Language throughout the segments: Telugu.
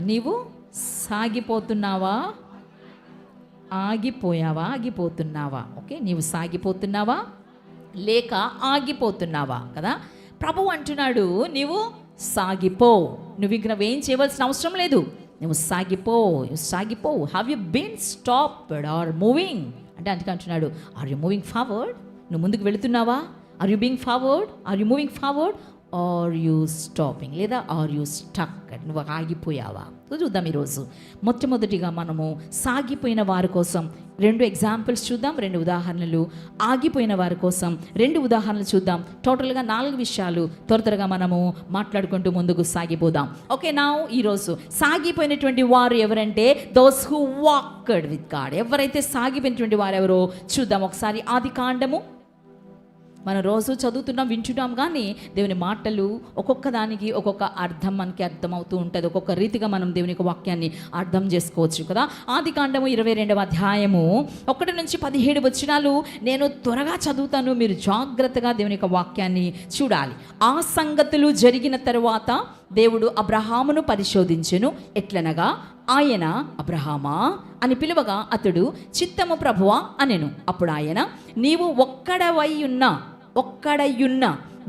నీవు సాగిపోతున్నావా, ఆగిపోయావా, ఆగిపోతున్నావా? ఓకే, నీవు సాగిపోతున్నావా లేక ఆగిపోతున్నావా కదా. ప్రభు అంటున్నాడు నీవు సాగిపో. నువ్వు ఇంక నువ్వేం చేయవలసిన అవసరం లేదు, నువ్వు సాగిపో, సాగిపో. Have you been stopped or moving అంటే అంటున్నాడు, ఆర్ యు మూవింగ్ ఫార్వర్డ్? నువ్వు ముందుకు వెళుతున్నావా? Are you being forward? Are you moving forward? Are you stopping లేదా ఆర్ యూ స్టక్? నువ్వు ఆగిపోయావా? చూద్దాం ఈరోజు. మొట్టమొదటిగా మనము సాగిపోయిన వారి కోసం 2 ఎగ్జాంపుల్స్ చూద్దాం, 2 ఉదాహరణలు. ఆగిపోయిన వారి కోసం 2 ఉదాహరణలు చూద్దాం. టోటల్గా 4 విషయాలు త్వరగా మనము మాట్లాడుకుంటూ ముందుకు సాగిపోదాం. ఓకే, నా ఈరోజు సాగిపోయినటువంటి వారు ఎవరంటే those who walked with God. ఎవరైతే సాగిపోయినటువంటి వారు ఎవరో చూద్దాం ఒకసారి. ఆదికాండము మనం రోజు చదువుతున్నాం, వింటున్నాం, కానీ దేవుని మాటలు ఒక్కొక్క దానికి ఒక్కొక్క అర్థం మనకి అర్థమవుతూ ఉంటుంది. ఒక్కొక్క రీతిగా మనం దేవుని యొక్క వాక్యాన్ని అర్థం చేసుకోవచ్చు కదా. ఆదికాండము 22వ అధ్యాయము 1 నుంచి 17 వచనాలు నేను త్వరగా చదువుతాను, మీరు జాగ్రత్తగా దేవుని యొక్క వాక్యాన్ని చూడాలి. ఆ సంగతులు జరిగిన తరువాత దేవుడు అబ్రహామును పరిశోధించెను. ఎట్లనగా ఆయన అబ్రహామా అని పిలువగా అతడు చిత్తము ప్రభువా అనెను. అప్పుడు ఆయన, నీవు ఒక్కడయున్న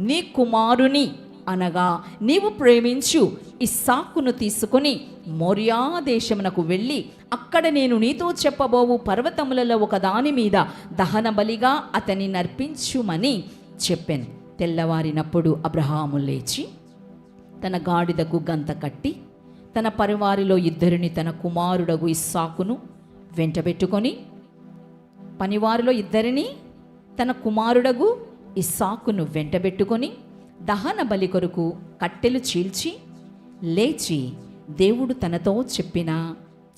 నీ కుమారుని అనగా నీవు ప్రేమించు ఇస్సాకును తీసుకుని మోరియా దేశమునకు వెళ్ళి అక్కడ నేను నీతో చెప్పబోవు పర్వతములలో ఒక దాని మీద దహన బలిగా అతని నర్పించుమని చెప్పాను. తెల్లవారినప్పుడు అబ్రహాము లేచి తన గాడిదకు గంత కట్టి తన పరివారిలో 2 తన కుమారుడగు ఇస్సాకును వెంటబెట్టుకొని, పనివారిలో 2 తన కుమారుడగు ఇస్సాకును వెంటబెట్టుకొని దహన బలి కొరకు కట్టెలు చీల్చి లేచి దేవుడు తనతో చెప్పిన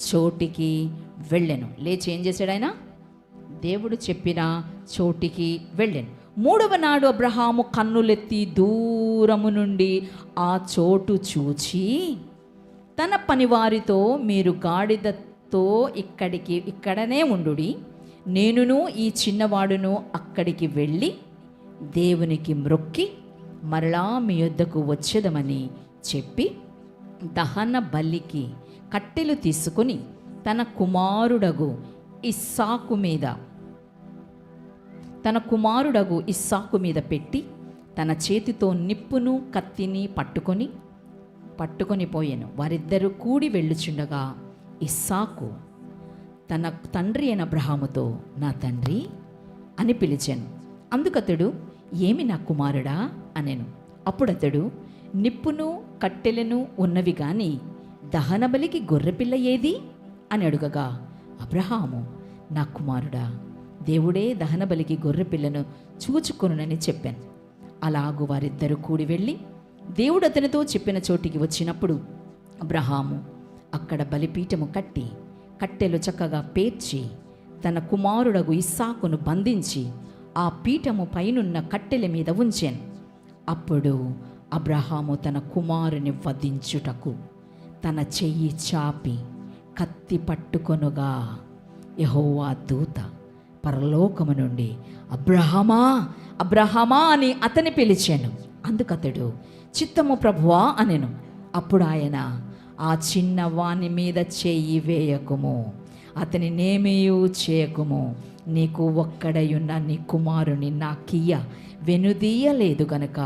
చోటికి వెళ్ళెను. లేచి ఏం చేశాడు ఆయన? దేవుడు చెప్పిన చోటికి వెళ్ళెను. 3వ నాడు అబ్రహాము కన్నులెత్తి దూరము నుండి ఆ చోటు చూచి తన పనివారితో, మీరు గాడిదతో ఇక్కడనే ఉండుడి, నేనును ఈ చిన్నవాడును అక్కడికి వెళ్ళి దేవునికి మ్రొక్కి మరలా మీ యొద్దకు వచ్చేదమని చెప్పి దహన బలికి కట్టెలు తీసుకుని తన కుమారుడగు ఇస్సాకు మీద పెట్టి తన చేతితో నిప్పును కత్తిని పట్టుకొని పోయాను. వారిద్దరూ కూడి వెళ్ళుచుండగా ఇస్సాకు తన తండ్రి అయిన అబ్రహాముతో, నా తండ్రి అని పిలిచాను. అందుకతడు, ఏమి నా కుమారుడా అనెను. అప్పుడతడు, నిప్పును కట్టెలను ఉన్నవి గాని దహనబలికి గొర్రెపిల్ల ఏది అని అడుగగా, అబ్రహాము, నా కుమారుడా, దేవుడే దహనబలికి గొర్రెపిల్లను చూచుకొనునని చెప్పాను. అలాగు వారిద్దరూ కూడి వెళ్ళి దేవుడు అతనితో చెప్పిన చోటికి వచ్చినప్పుడు అబ్రహాము అక్కడ బలిపీఠము కట్టి కట్టెలు చక్కగా పేర్చి తన కుమారుడగు ఇస్సాకును బంధించి ఆ పీఠము పైనున్న కట్టెల మీద ఉంచాను. అప్పుడు అబ్రహాము తన కుమారుని వధించుటకు తన చెయ్యి చాపి కత్తి పట్టుకొనుగా యెహోవా దూత పరలోకము నుండి అబ్రహామా, అబ్రహామా అని అతని పిలిచాను. అందుకతడు, చిత్తము ప్రభువా అనెను. అప్పుడు ఆయన, ఆ చిన్నవాని మీద చెయ్యి వేయకుము, అతని నేమేయూ చేయకుము, నీకు ఒక్కడయున్న నీ కుమారుని నాకియ్య వెనుదీయలేదు గనుక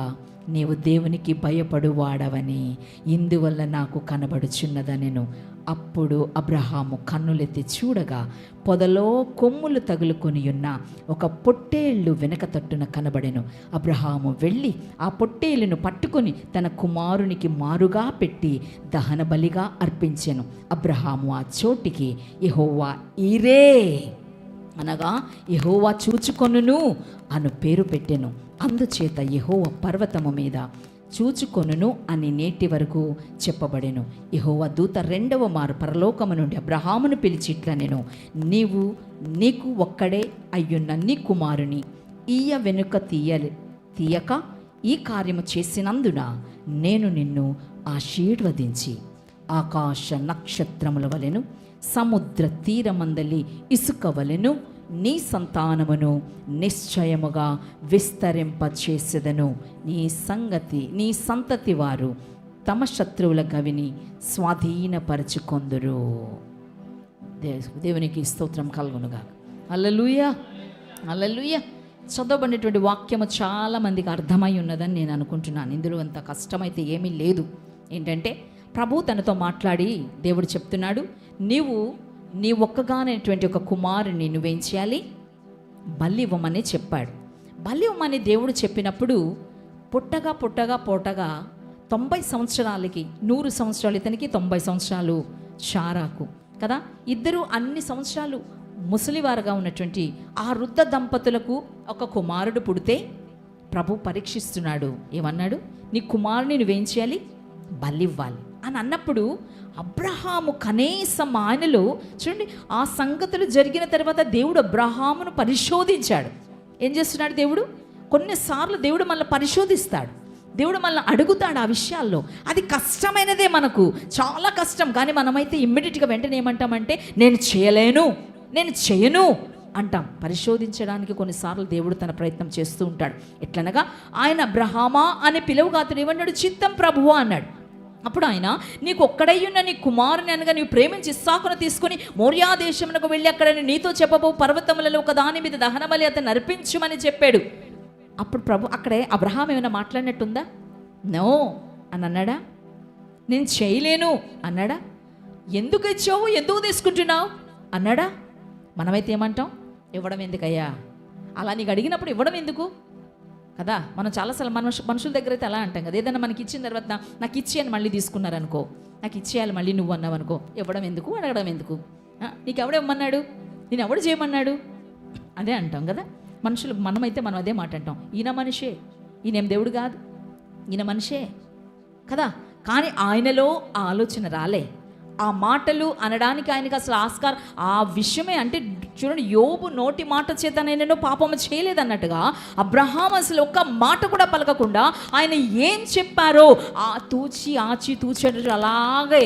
నీవు దేవునికి భయపడువాడవని ఇందువల్ల నాకు కనబడుచున్నదనెను. అప్పుడు అబ్రహాము కన్నులెత్తి చూడగా పొదలో కొమ్ములు తగులుకొని ఉన్న ఒక పొట్టేళ్ళు వెనక తట్టున కనబడెను. అబ్రహాము వెళ్ళి ఆ పొట్టేలును పట్టుకొని తన కుమారునికి మారుగా పెట్టి దహన బలిగా అర్పించెను. అబ్రహాము ఆ చోటికి యెహోవా ఈరే అనగా యెహోవా చూచుకొనును అను పేరు పెట్టెను. అందుచేత యెహోవా పర్వతము మీద చూచుకొనును అని నేటి వరకు చెప్పబడెను. యెహోవా దూత 2వ మారు పరలోకము నుండి అబ్రహామును పిలిచి ఇట్లనెను, నీకు ఒక్కడే అయ్యున్న నీ కుమారుని ఈయ వెనుక తీయక ఈ కార్యము చేసినందున నేను నిన్ను ఆశీర్వదించి ఆకాశ నక్షత్రముల వలెను సముద్ర తీరమందలి ఇసుక వలెను నీ సంతానమును నిశ్చయముగా విస్తరింపచేసెదను. నీ సంతతి వారు తమ శత్రువుల గవిని స్వాధీనపరచుకొందురు. దేవునికి స్తోత్రం కలుగునుగా. హల్లెలూయా, హల్లెలూయా. చదవబడినటువంటి వాక్యము చాలా మందికి అర్థమై ఉన్నదని నేను అనుకుంటున్నాను. ఇందులో అంత కష్టమైతే ఏమీ లేదు. ఏంటంటే ప్రభు తనతో మాట్లాడి దేవుడు చెప్తున్నాడు, నీ ఒక్కగానైనటువంటి ఒక కుమారుని నువ్వేం చేయాలి, బలి ఇవ్వమని చెప్పాడు. బలి ఇవ్వమని దేవుడు చెప్పినప్పుడు పుట్టగా 90 సంవత్సరాలకి 100 సంవత్సరాలు ఇతనికి, 90 సంవత్సరాలు షారాకు కదా. ఇద్దరు అన్ని సంవత్సరాలు ముసలివారుగా ఉన్నటువంటి ఆ వృద్ధ దంపతులకు ఒక కుమారుడు పుడితే ప్రభు పరీక్షిస్తున్నాడు. ఏమన్నాడు, నీ కుమారుని నువ్వేం చేయాలి, బలివ్వాలి అని అన్నప్పుడు అబ్రహాము కనీసం ఆయనలో చూడండి, ఆ సంగతులు జరిగిన తర్వాత దేవుడు అబ్రహామును పరిశోధించాడు. ఏం చేస్తున్నాడు దేవుడు? కొన్నిసార్లు దేవుడు మనల్ని పరిశోధిస్తాడు, దేవుడు మనల్ని అడుగుతాడు ఆ విషయాల్లో. అది కష్టమైనదే, మనకు చాలా కష్టం. కానీ మనమైతే ఇమ్మీడియట్గా వెంటనే ఏమంటామంటే నేను చేయను అంటాం. పరిశోధించడానికి కొన్నిసార్లు దేవుడు తన ప్రయత్నం చేస్తూ ఉంటాడు. ఎట్లనగా ఆయన అబ్రహామా అని పిలువగా అతడు ఏమన్నాడు, చిత్తం ప్రభువా అన్నాడు. అప్పుడు ఆయన, నీకు ఒక్కడయ్యున్న నీ కుమారుని అనగా నీవు ప్రేమించి ఇస్సాకును తీసుకుని మోరియా దేశమునకు వెళ్ళి అక్కడ నీతో చెప్పబో పర్వతములలో ఒక దాని మీద దహనబలి అతను అర్పించుమని చెప్పాడు. అప్పుడు ప్రభు అక్కడే అబ్రహాం ఏమైనా మాట్లాడినట్టుందా? నో అని అన్నాడా? నేను చేయలేను అన్నాడా? ఎందుకు ఇచ్చావు, ఎందుకు తీసుకుంటున్నావు అన్నాడా? మనమైతే ఏమంటాం, ఇవ్వడం ఎందుకయ్యా, అలా నీకు అడిగినప్పుడు ఇవ్వడం ఎందుకు కదా. మనం చాలాసార్లు మనుషుల దగ్గర అయితే అలా అంటాం కదా. ఏదైనా మనకి ఇచ్చిన తర్వాత నాకు ఇచ్చి అని మళ్ళీ తీసుకున్నారనుకో, నాకు ఇచ్చేయాలి మళ్ళీ నువ్వు అన్నావు అనుకో, ఇవ్వడం ఎందుకు, అడగడం ఎందుకు, నీకు ఎవడు ఇవ్వమన్నాడు, నేను ఎవడు చేయమన్నాడు, అదే అంటాం కదా మనుషులు. మనం అదే మాట అంటాం, ఈయన మనిషే, ఈయనేం దేవుడు కాదు, ఈయన మనిషే కదా. కానీ ఆయనలో ఆ ఆలోచన రాలే, ఆ మాటలు అనడానికి ఆయనకి అసలు ఆస్కారం ఆ విషయమే. అంటే చూడండి, యోబు నోటి మాట చేత నేను పాపము చేయలేదన్నట్టుగా అబ్రహాం అసలు ఒక్క మాట కూడా పలకకుండా ఆయన ఏం చెప్పారో ఆచి తూచేటట్టు అలాగే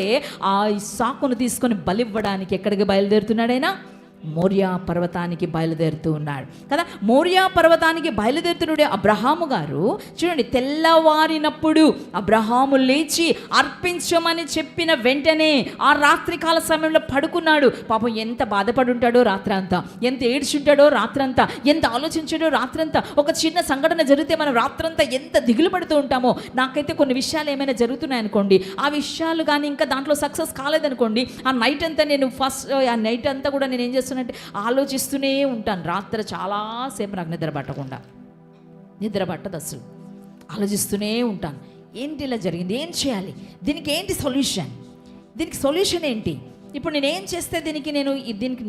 ఆ ఇస్సాకును తీసుకొని బలివ్వడానికి ఎక్కడికి బయలుదేరుతున్నాడైనా, మోరియా పర్వతానికి బయలుదేరుతూ ఉన్నాడు కదా. మోరియా పర్వతానికి బయలుదేరుతున్నాడు అబ్రహాము గారు. చూడండి, తెల్లవారినప్పుడు అబ్రహాము లేచి అర్పించమని చెప్పిన వెంటనే ఆ రాత్రికాల సమయంలో పడుకున్నాడు. పాపం ఎంత బాధపడి ఉంటాడో రాత్రంతా, ఎంత ఏడ్చుంటాడో రాత్రంతా, ఎంత ఆలోచించాడో రాత్రంతా. ఒక చిన్న సంఘటన జరిగితే మనం రాత్రంతా ఎంత దిగులు పడుతూ ఉంటామో. నాకైతే కొన్ని విషయాలు ఏమైనా జరుగుతున్నాయి అనుకోండి, ఆ విషయాలు కానీ ఇంకా దాంట్లో సక్సెస్ కాలేదనుకోండి, ఆ నైట్ అంతా కూడా నేను ఏం చేస్తాను అంటే ఆలోచిస్తూనే ఉంటాను. రాత్రి చాలాసేపు నాకు నిద్ర పట్టదు అసలు, ఆలోచిస్తూనే ఉంటాను. ఏంటి ఇలా జరిగింది, ఏం చేయాలి, దీనికి ఏంటి సొల్యూషన్, దీనికి సొల్యూషన్ ఏంటి, ఇప్పుడు నేను ఏం చేస్తే దీనికి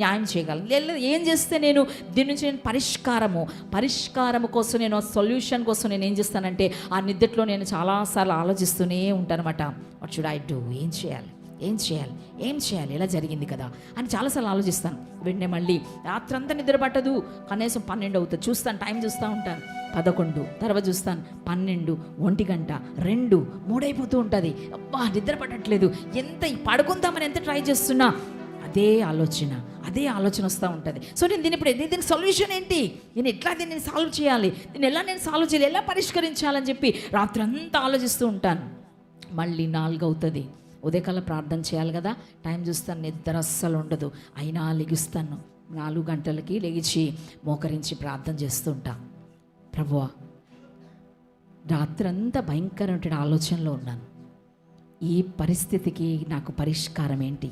న్యాయం చేయగలను, లేదా ఏం చేస్తే నేను దీని నుంచి నేను పరిష్కారము కోసం, నేను సొల్యూషన్ కోసం నేను ఏం చేస్తానంటే ఆ నిద్రలో నేను చాలాసార్లు ఆలోచిస్తూనే ఉంటానన్నమాట. వాట్ షుడ్ ఐ డూ, ఏం చేయాలి ఇలా జరిగింది కదా అని చాలాసార్లు ఆలోచిస్తాను. వెంటనే మళ్ళీ రాత్రంతా నిద్ర పట్టదు, కనీసం 12 అవుతుంది. చూస్తాను, టైం చూస్తూ ఉంటాను, 11, తర్వాత చూస్తాను 12, 1 గంట, 2, 3 అయిపోతూ ఉంటుంది. అబ్బా నిద్ర పట్టట్లేదు, ఎంత పడుకుందామని ఎంత ట్రై చేస్తున్నా అదే ఆలోచన వస్తూ ఉంటుంది. సో నేను దీనికి సొల్యూషన్ ఏంటి, నేను ఎట్లా దీన్ని సాల్వ్ చేయాలి, ఎలా పరిష్కరించాలని చెప్పి రాత్రంతా ఆలోచిస్తూ ఉంటాను. మళ్ళీ 4 అవుతుంది, ఉదయకాలం ప్రార్థన చేయాలి కదా. టైం చూస్తాను, నిద్ర అస్సలు ఉండదు. అయినా లెగుస్తాను, 4 గంటలకి లెగిచి మోకరించి ప్రార్థన చేస్తూ ఉంటాను. ప్రభువా, రాత్రంతా భయంకరమైన ఆలోచనలో ఉన్నాను, ఈ పరిస్థితికి నాకు పరిష్కారం ఏంటి,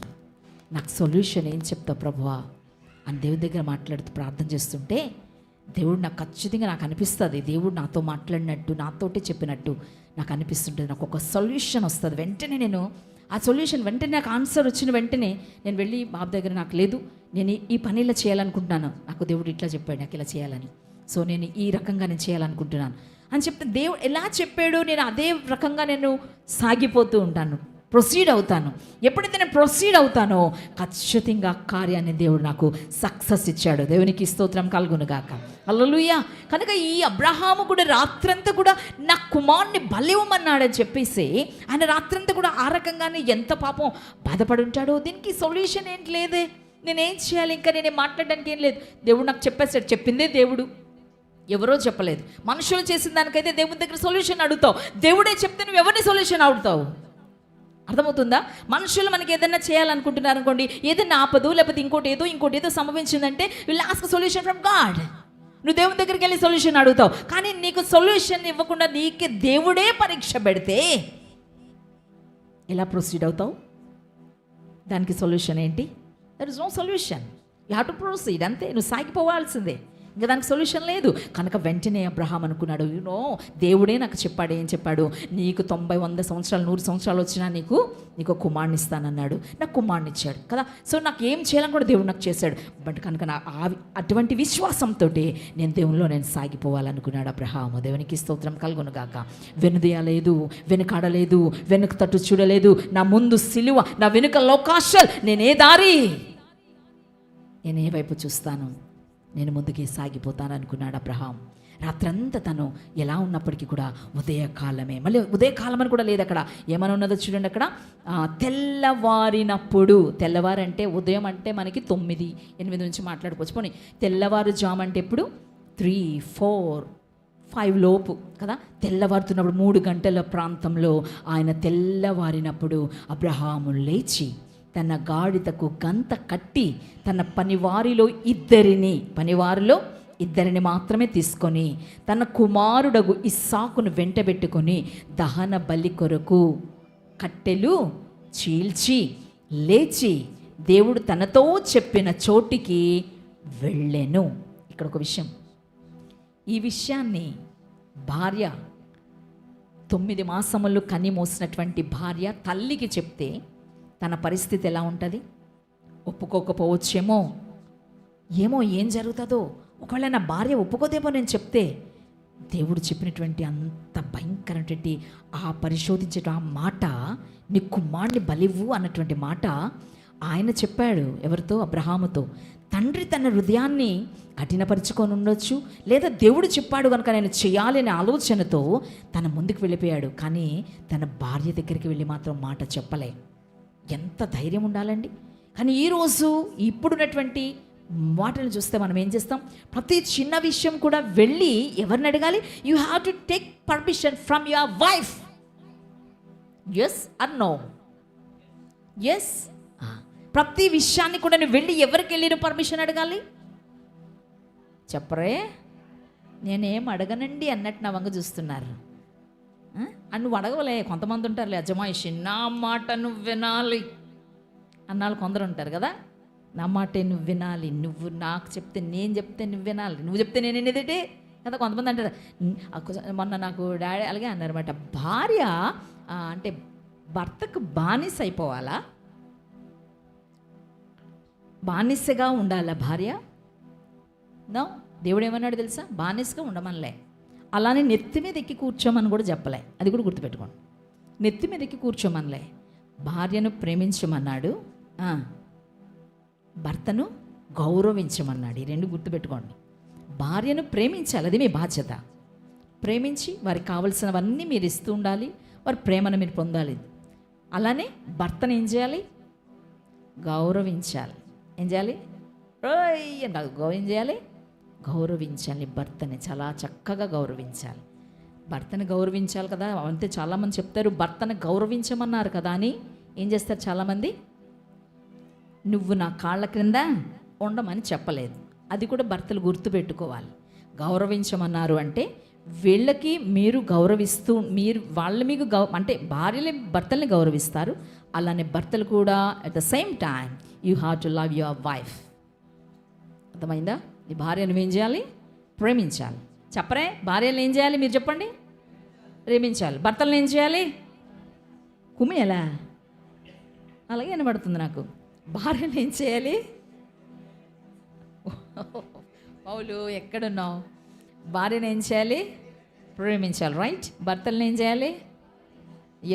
నాకు సొల్యూషన్ ఏం చెప్తావు ప్రభువా అని దేవుడి దగ్గర మాట్లాడుతూ ప్రార్థన చేస్తుంటే దేవుడు నాకు ఖచ్చితంగా నాకు అనిపిస్తుంది, దేవుడు నాతో మాట్లాడినట్టు, నాతోటే చెప్పినట్టు నాకు అనిపిస్తుంటుంది. నాకు ఒక సొల్యూషన్ వస్తుంది. వెంటనే నేను ఆ సొల్యూషన్ వెంటనే నాకు ఆన్సర్ వచ్చిన వెంటనే నేను వెళ్ళి బాబు దగ్గర, నాకు లేదు, నేను ఈ పని ఇలా చేయాలనుకుంటున్నాను, నాకు దేవుడు ఇట్లా చెప్పాడు నాకు ఇలా చేయాలని, సో నేను ఈ రకంగా నేను చేయాలనుకుంటున్నాను అని చెప్తే దేవుడు ఎలా చెప్పాడో నేను అదే రకంగా నేను సాగిపోతూ ఉంటాను, ప్రొసీడ్ అవుతాను. ఎప్పుడైతే నేను ప్రొసీడ్ అవుతానో ఖచ్చితంగా కార్యాన్ని దేవుడు నాకు సక్సెస్ ఇచ్చాడు. దేవునికి స్తోత్రం కలుగునుగాక. హల్లెలూయా. కనుక ఈ అబ్రహాము కూడా రాత్రంతా కూడా నా కుమారుని బలివ్వమన్నాడని చెప్పేసి ఆయన రాత్రంతా కూడా ఆ రకంగానే ఎంత పాపం బాధపడి ఉంటాడో. దీనికి సొల్యూషన్ ఏంటి లేదే, నేనేం చేయాలి, ఇంకా నేనేం మాట్లాడడానికి ఏం లేదు. దేవుడు నాకు చెప్పేసాడు, చెప్పిందే దేవుడు, ఎవరో చెప్పలేదు. మనుషులు చేసిన దానికైతే దేవుని దగ్గర సొల్యూషన్ అడుగుతావు, దేవుడే చెప్తే నువ్వు ఎవరిని సొల్యూషన్ అడుగుతావు? అర్థమవుతుందా? మనుషులు మనకి ఏదైనా చేయాలనుకుంటున్నారు అనుకోండి, ఏదైనా ఆపదు లేకపోతే ఇంకోటి ఏదో సంభవించిందంటే will ask solution from God. నువ్వు దేవుని దగ్గరికి వెళ్ళి సొల్యూషన్ అడుగుతావు. కానీ నీకు సొల్యూషన్ ఇవ్వకుండా నీకే దేవుడే పరీక్ష పెడితే ఎలా ప్రొసీడ్ అవుతావు? దానికి సొల్యూషన్ ఏంటి? There is no solution. You have to proceed, అంతే. నువ్వు సాగిపోవాల్సిందే, ఇంకా దానికి సొల్యూషన్ లేదు. కనుక వెంటనే అబ్రహాం అనుకున్నాడు, దేవుడే నాకు చెప్పాడు. ఏం చెప్పాడు? నీకు 90, 100 సంవత్సరాలు, 100 సంవత్సరాలు వచ్చినా నీకు కుమారుని ఇస్తానన్నాడు. నాకు కుమారుని ఇచ్చాడు కదా. సో నాకు ఏం చేయాలని కూడా దేవుడు నాకు చేశాడు. బట్ కనుక అటువంటి విశ్వాసంతో నేను దేవునిలో సాగిపోవాలనుకున్నాడు అబ్రహాము. దేవునికి స్తోత్రం కలుగును గాక. వెనుదీయలేదు, వెనుకాడలేదు, వెనుక తట్టు చూడలేదు. నా ముందు సిలువ, నా వెనుక లోకాశల్, నేనే దారి, నేను ఏ వైపు చూస్తాను, నేను ముందుకే సాగిపోతాను అనుకున్నాడు అబ్రహాం. రాత్రంతా తను ఎలా ఉన్నప్పటికీ కూడా ఉదయకాలమే, మళ్ళీ ఉదయకాలం అని కూడా లేదు అక్కడ. ఏమని ఉన్నదో చూడండి అక్కడ, తెల్లవారినప్పుడు. తెల్లవారంటే ఉదయం అంటే మనకి 9, 8 నుంచి మాట్లాడుకోవచ్చు. పోనీ తెల్లవారుజాము అంటే ఎప్పుడు? 3, 4, 5 లోపు కదా. తెల్లవారుతున్నప్పుడు 3 గంటల ప్రాంతంలో ఆయన తెల్లవారినప్పుడు అబ్రహాము లేచి తన గాడిదకు గంత కట్టి తన పనివారిలో ఇద్దరిని మాత్రమే తీసుకొని తన కుమారుడగు ఇస్సాకును వెంటబెట్టుకొని దహన బలి కొరకు కట్టెలు చీల్చి లేచి దేవుడు తనతో చెప్పిన చోటికి వెళ్ళెను. ఇక్కడ ఒక విషయం, ఈ విషయాన్ని భార్య, 9 మాసములు కని మోసినటువంటి భార్య తల్లికి చెప్తే తన పరిస్థితి ఎలా ఉంటుంది? ఒప్పుకోకపోవచ్చేమో, ఏం జరుగుతుందో. ఒకవేళ నా భార్య ఒప్పుకోదేమో నేను చెప్తే. దేవుడు చెప్పినటువంటి అంత భయంకరమైనటువంటి పరిశోధించే ఆ మాట, నీ కుమారుని బలివ్వు అన్నటువంటి మాట ఆయన చెప్పాడు. ఎవరితో? అబ్రహాముతో. తండ్రి తన హృదయాన్ని కఠినపరుచుకొని ఉండొచ్చు, లేదా దేవుడు చెప్పాడు కనుక నేను చేయాలి అనే ఆలోచనతో తన ముందుకు వెళ్ళిపోయాడు. కానీ తన భార్య దగ్గరికి వెళ్ళి మాత్రం మాట చెప్పలే. ఎంత ధైర్యం ఉండాలండి. కానీ ఈరోజు ఇప్పుడున్నటువంటి మాటలు చూస్తే మనం ఏం చేస్తాం? ప్రతి చిన్న విషయం కూడా వెళ్ళి ఎవరిని అడగాలి? You have to take permission from your wife. Yes or no? Yes. ప్రతి విషయాన్ని కూడా నువ్వు వెళ్ళి ఎవరికి వెళ్ళి నువ్వు పర్మిషన్ అడగాలి? చెప్పరే, నేనేం అడగనండి అన్నట్టు నా వంగ చూస్తున్నారు. అని నువ్వు అడగలే. కొంతమంది ఉంటారులే, అజమాయిషి, నా మాట నువ్వు వినాలి అన్నాళ్ళు కొందరు ఉంటారు కదా. నా మాటే నువ్వు వినాలి, నువ్వు నాకు చెప్తే, నేను చెప్తే నువ్వు వినాలి, నువ్వు చెప్తే నేను వినేదేటే కదా. కొంతమంది అంటారు. మొన్న నాకు డాడీ అలాగే అన్నారన్నమాట, భార్య అంటే భర్తకు బానిస అయిపోవాలా? బానిసగా ఉండాలా భార్య? నో, దేవుడు ఏమన్నాడు తెలుసా? బానిసగా ఉండమనిలే. అలానే నెత్తి మీద ఎక్కి కూర్చోమని కూడా చెప్పలే. అది కూడా గుర్తుపెట్టుకోండి. నెత్తి మీద ఎక్కి కూర్చోమనిలే. భార్యను ప్రేమించమన్నాడు, భర్తను గౌరవించమన్నాడు. ఈ 2 గుర్తుపెట్టుకోండి. భార్యను ప్రేమించాలి, అది మీ బాధ్యత. ప్రేమించి వారికి కావలసినవన్నీ మీరు ఇస్తూ ఉండాలి, వారి ప్రేమను మీరు పొందాలి. అలానే భర్తను ఏం చేయాలి? గౌరవించాలి. ఏం చేయాలి? ఏం చేయాలి? గౌరవించాలి. భర్తని చాలా చక్కగా గౌరవించాలి. భర్తను గౌరవించాలి కదా. అంతే చాలామంది చెప్తారు భర్తను గౌరవించమన్నారు కదా అని. ఏం చేస్తారు చాలామంది? నువ్వు నా కాళ్ళ క్రింద ఉండమని చెప్పలేదు. అది కూడా భర్తలు గుర్తుపెట్టుకోవాలి. గౌరవించమన్నారు అంటే వీళ్ళకి మీరు గౌరవిస్తూ, వాళ్ళు మీకు అంటే భార్యలే భర్తల్ని గౌరవిస్తారు. అలానే భర్తలు కూడా at the same time you have to love your wife. అర్థమైందా? నీ భార్యను ఏం చేయాలి? ప్రేమించాలి. చెప్పరే, భార్యలు ఏం చేయాలి? మీరు చెప్పండి. ప్రేమించాలి. భర్తలను ఏం చేయాలి? కుమియలా? అలాగే వినబడుతుంది నాకు. భార్యను ఏం చేయాలి? పౌలు ఎక్కడున్నావు? భార్యను ఏం చేయాలి? ప్రేమించాలి. రైట్. భర్తలను ఏం చేయాలి?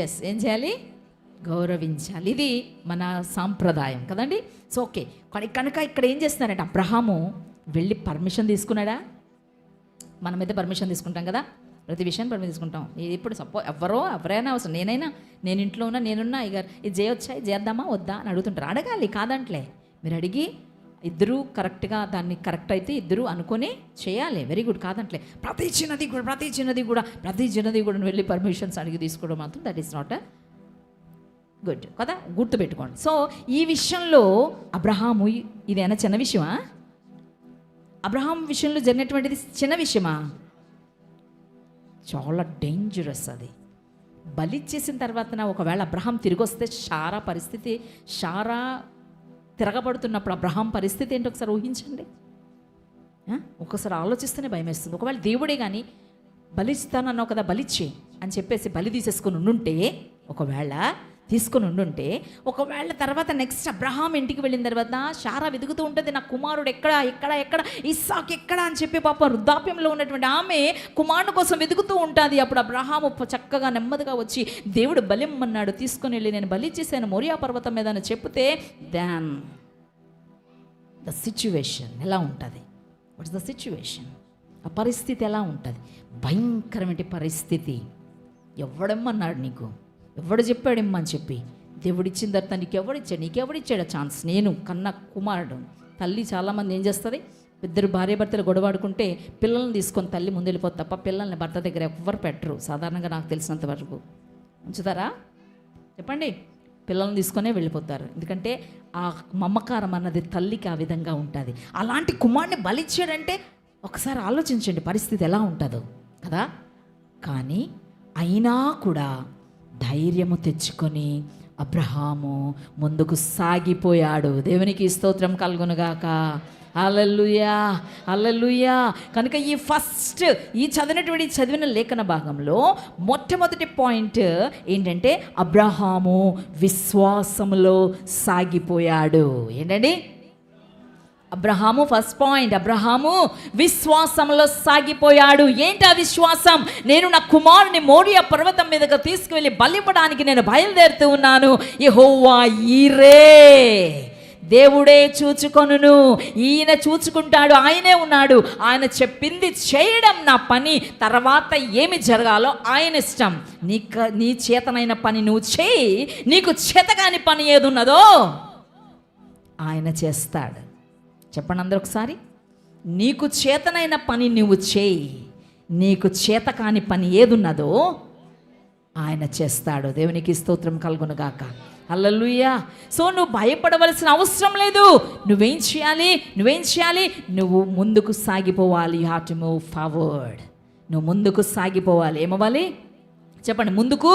ఎస్, ఏం చేయాలి? గౌరవించాలి. ఇది మన సాంప్రదాయం కదండి. సో ఓకే, కనుక ఇక్కడ ఏం చేస్తున్నారంటే అబ్రహాము వెళ్ళి పర్మిషన్ తీసుకున్నాడా? మనమైతే పర్మిషన్ తీసుకుంటాం కదా, ప్రతి విషయాన్ని పర్మిషన్ తీసుకుంటాం. ఇప్పుడు ఎవరైనా అవసరం, నేను ఇంట్లో ఉన్నా, నేనున్నా, ఇక ఇది చేయొచ్చా, ఇది చేద్దామా వద్దా అని అడుగుతుంటారు. అడగాలి, కాదంటలే. మీరు అడిగి ఇద్దరు కరెక్ట్గా దాన్ని కరెక్ట్ అయితే ఇద్దరు అనుకొని చేయాలి. వెరీ గుడ్, కాదంటలే. ప్రతి చిన్నది కూడా వెళ్ళి పర్మిషన్స్ అడిగి తీసుకోవడం మాత్రం దట్ ఈస్ నాట్ గుడ్ కదా, గుర్తుపెట్టుకోండి. సో ఈ విషయంలో అబ్రహాము, ఇదేనా చిన్న విషయమా? అబ్రహాం విషయంలో జరిగినటువంటిది చిన్న విషయమా? చాలా డేంజరస్ అది. బలిచ్చేసిన తర్వాత ఒకవేళ అబ్రహాం తిరిగి వస్తే షారా తిరగబడుతున్నప్పుడు అబ్రహాం పరిస్థితి ఏంటో ఒకసారి ఊహించండి. ఒకసారి ఆలోచిస్తేనే భయం వేస్తుంది. ఒకవేళ దేవుడే కానీ బలిస్తానన్నావు కదా, బలిచ్చే అని చెప్పేసి బలి తీసేసుకుని ఉండుంటే, ఒకవేళ తర్వాత నెక్స్ట్ అబ్రహాం ఇంటికి వెళ్ళిన తర్వాత షారా వెతుకుతూ ఉంటుంది, నా కుమారుడు ఎక్కడ ఇస్సాకు ఎక్కడ అని చెప్పి పాప వృద్ధాప్యంలో ఉన్నటువంటి ఆమె కుమారుడు కోసం వెతుకుతూ ఉంటుంది. అప్పుడు అబ్రహాము చక్కగా నెమ్మదిగా వచ్చి దేవుడు బలిమ్మన్నాడు, తీసుకొని వెళ్ళి నేను బలి చేశాను మోరియా పర్వతం మీద అని చెప్తే, దాన్ ద సిచ్యువేషన్ ఎలా ఉంటుంది? What's the situation? ఆ పరిస్థితి ఎలా ఉంటుంది? భయంకరమైన పరిస్థితి. ఎవడమ్మన్నాడు నీకు? ఎవడు చెప్పాడు ఇమ్మని చెప్పి? దేవుడిచ్చిన తర్వాత నీకెవడిచ్చాడు ఛాన్స్? నేను కన్న కుమారుడు. తల్లి చాలామంది ఏం చేస్తుంది, ఇద్దరు భార్యాభర్తలు గొడవాడుకుంటే పిల్లల్ని తీసుకొని తల్లి ముందు వెళ్ళిపోతుంది తప్ప పిల్లల్ని భర్త దగ్గర ఎవ్వరు పెట్టరు. సాధారణంగా నాకు తెలిసినంత వరకు ఉంచుతారా చెప్పండి? పిల్లల్ని తీసుకొనే వెళ్ళిపోతారు. ఎందుకంటే ఆ మమకారం అన్నది తల్లికి ఆ విధంగా ఉంటుంది. అలాంటి కుమారుని బలిచ్చాడంటే ఒకసారి ఆలోచించండి పరిస్థితి ఎలా ఉంటుందో కదా. కానీ అయినా కూడా ధైర్యము తెచ్చుకొని అబ్రహాము ముందుకు సాగిపోయాడు. దేవునికి స్తోత్రం కలుగునుగాక. హల్లెలూయా, హల్లెలూయా. కనుక ఈ చదివిన లేఖన భాగంలో మొట్టమొదటి పాయింట్ ఏంటంటే అబ్రహాము విశ్వాసములో సాగిపోయాడు. ఏంటండి అబ్రహాము? ఫస్ట్ పాయింట్, అబ్రహాము విశ్వాసంలో సాగిపోయాడు. ఏంటి ఆ విశ్వాసం? నేను నా కుమారుని మోరియా పర్వతం మీదగా తీసుకువెళ్ళి బలివ్వడానికి నేను బయలుదేరుతూ ఉన్నాను. యెహోవా ఈరే, దేవుడే చూచుకొనును, ఈయన చూచుకుంటాడు, ఆయనే ఉన్నాడు, ఆయన చెప్పింది చేయడం నా పని. తర్వాత ఏమి జరగాలో ఆయన ఇష్టం. నీ చేతనైన పని నువ్వు చేయి, నీకు చేతకాని పని ఏది ఉన్నదో ఆయన చేస్తాడు. చెప్పండి అందరూ ఒకసారి. నీకు చేతనైన పని నువ్వు చేయి, నీకు చేతకాని పని ఏదున్నదో ఆయన చేస్తాడు. దేవునికి స్తోత్రం కలుగునుగాక. హల్లెలూయా. సో నువ్వు భయపడవలసిన అవసరం లేదు. నువ్వేం చేయాలి? నువ్వు ముందుకు సాగిపోవాలి. You have to move forward. నువ్వు ముందుకు సాగిపోవాలి. ఏమవ్వాలి చెప్పండి? ముందుకు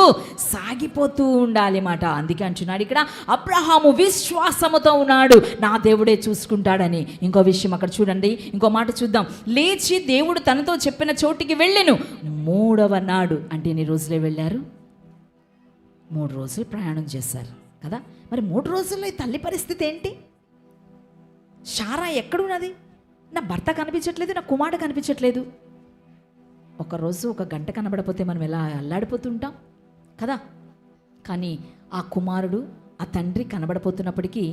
సాగిపోతూ ఉండాలి మాట. అందుకే అంటున్నాడు ఇక్కడ అబ్రహాము విశ్వాసముతో ఉన్నాడు, నా దేవుడే చూసుకుంటాడని. ఇంకో విషయం అక్కడ చూడండి, ఇంకో మాట చూద్దాం. లేచి దేవుడు తనతో చెప్పిన చోటికి వెళ్ళెను. 3వ నాడు, అంటే ఎన్ని రోజులే వెళ్ళారు? 3 రోజులు ప్రయాణం చేశారు కదా. మరి 3 రోజుల్లో ఈ తల్లి పరిస్థితి ఏంటి? షారా ఎక్కడున్నది? నా భర్త కనిపించట్లేదు, నా కుమారుడు కనిపించట్లేదు. ఒకరోజు 1 గంట కనబడపోతే మనం ఎలా అల్లాడిపోతుంటాం కదా. కానీ ఆ కుమారుడు, ఆ తండ్రి కనబడపోతున్నప్పటికీ,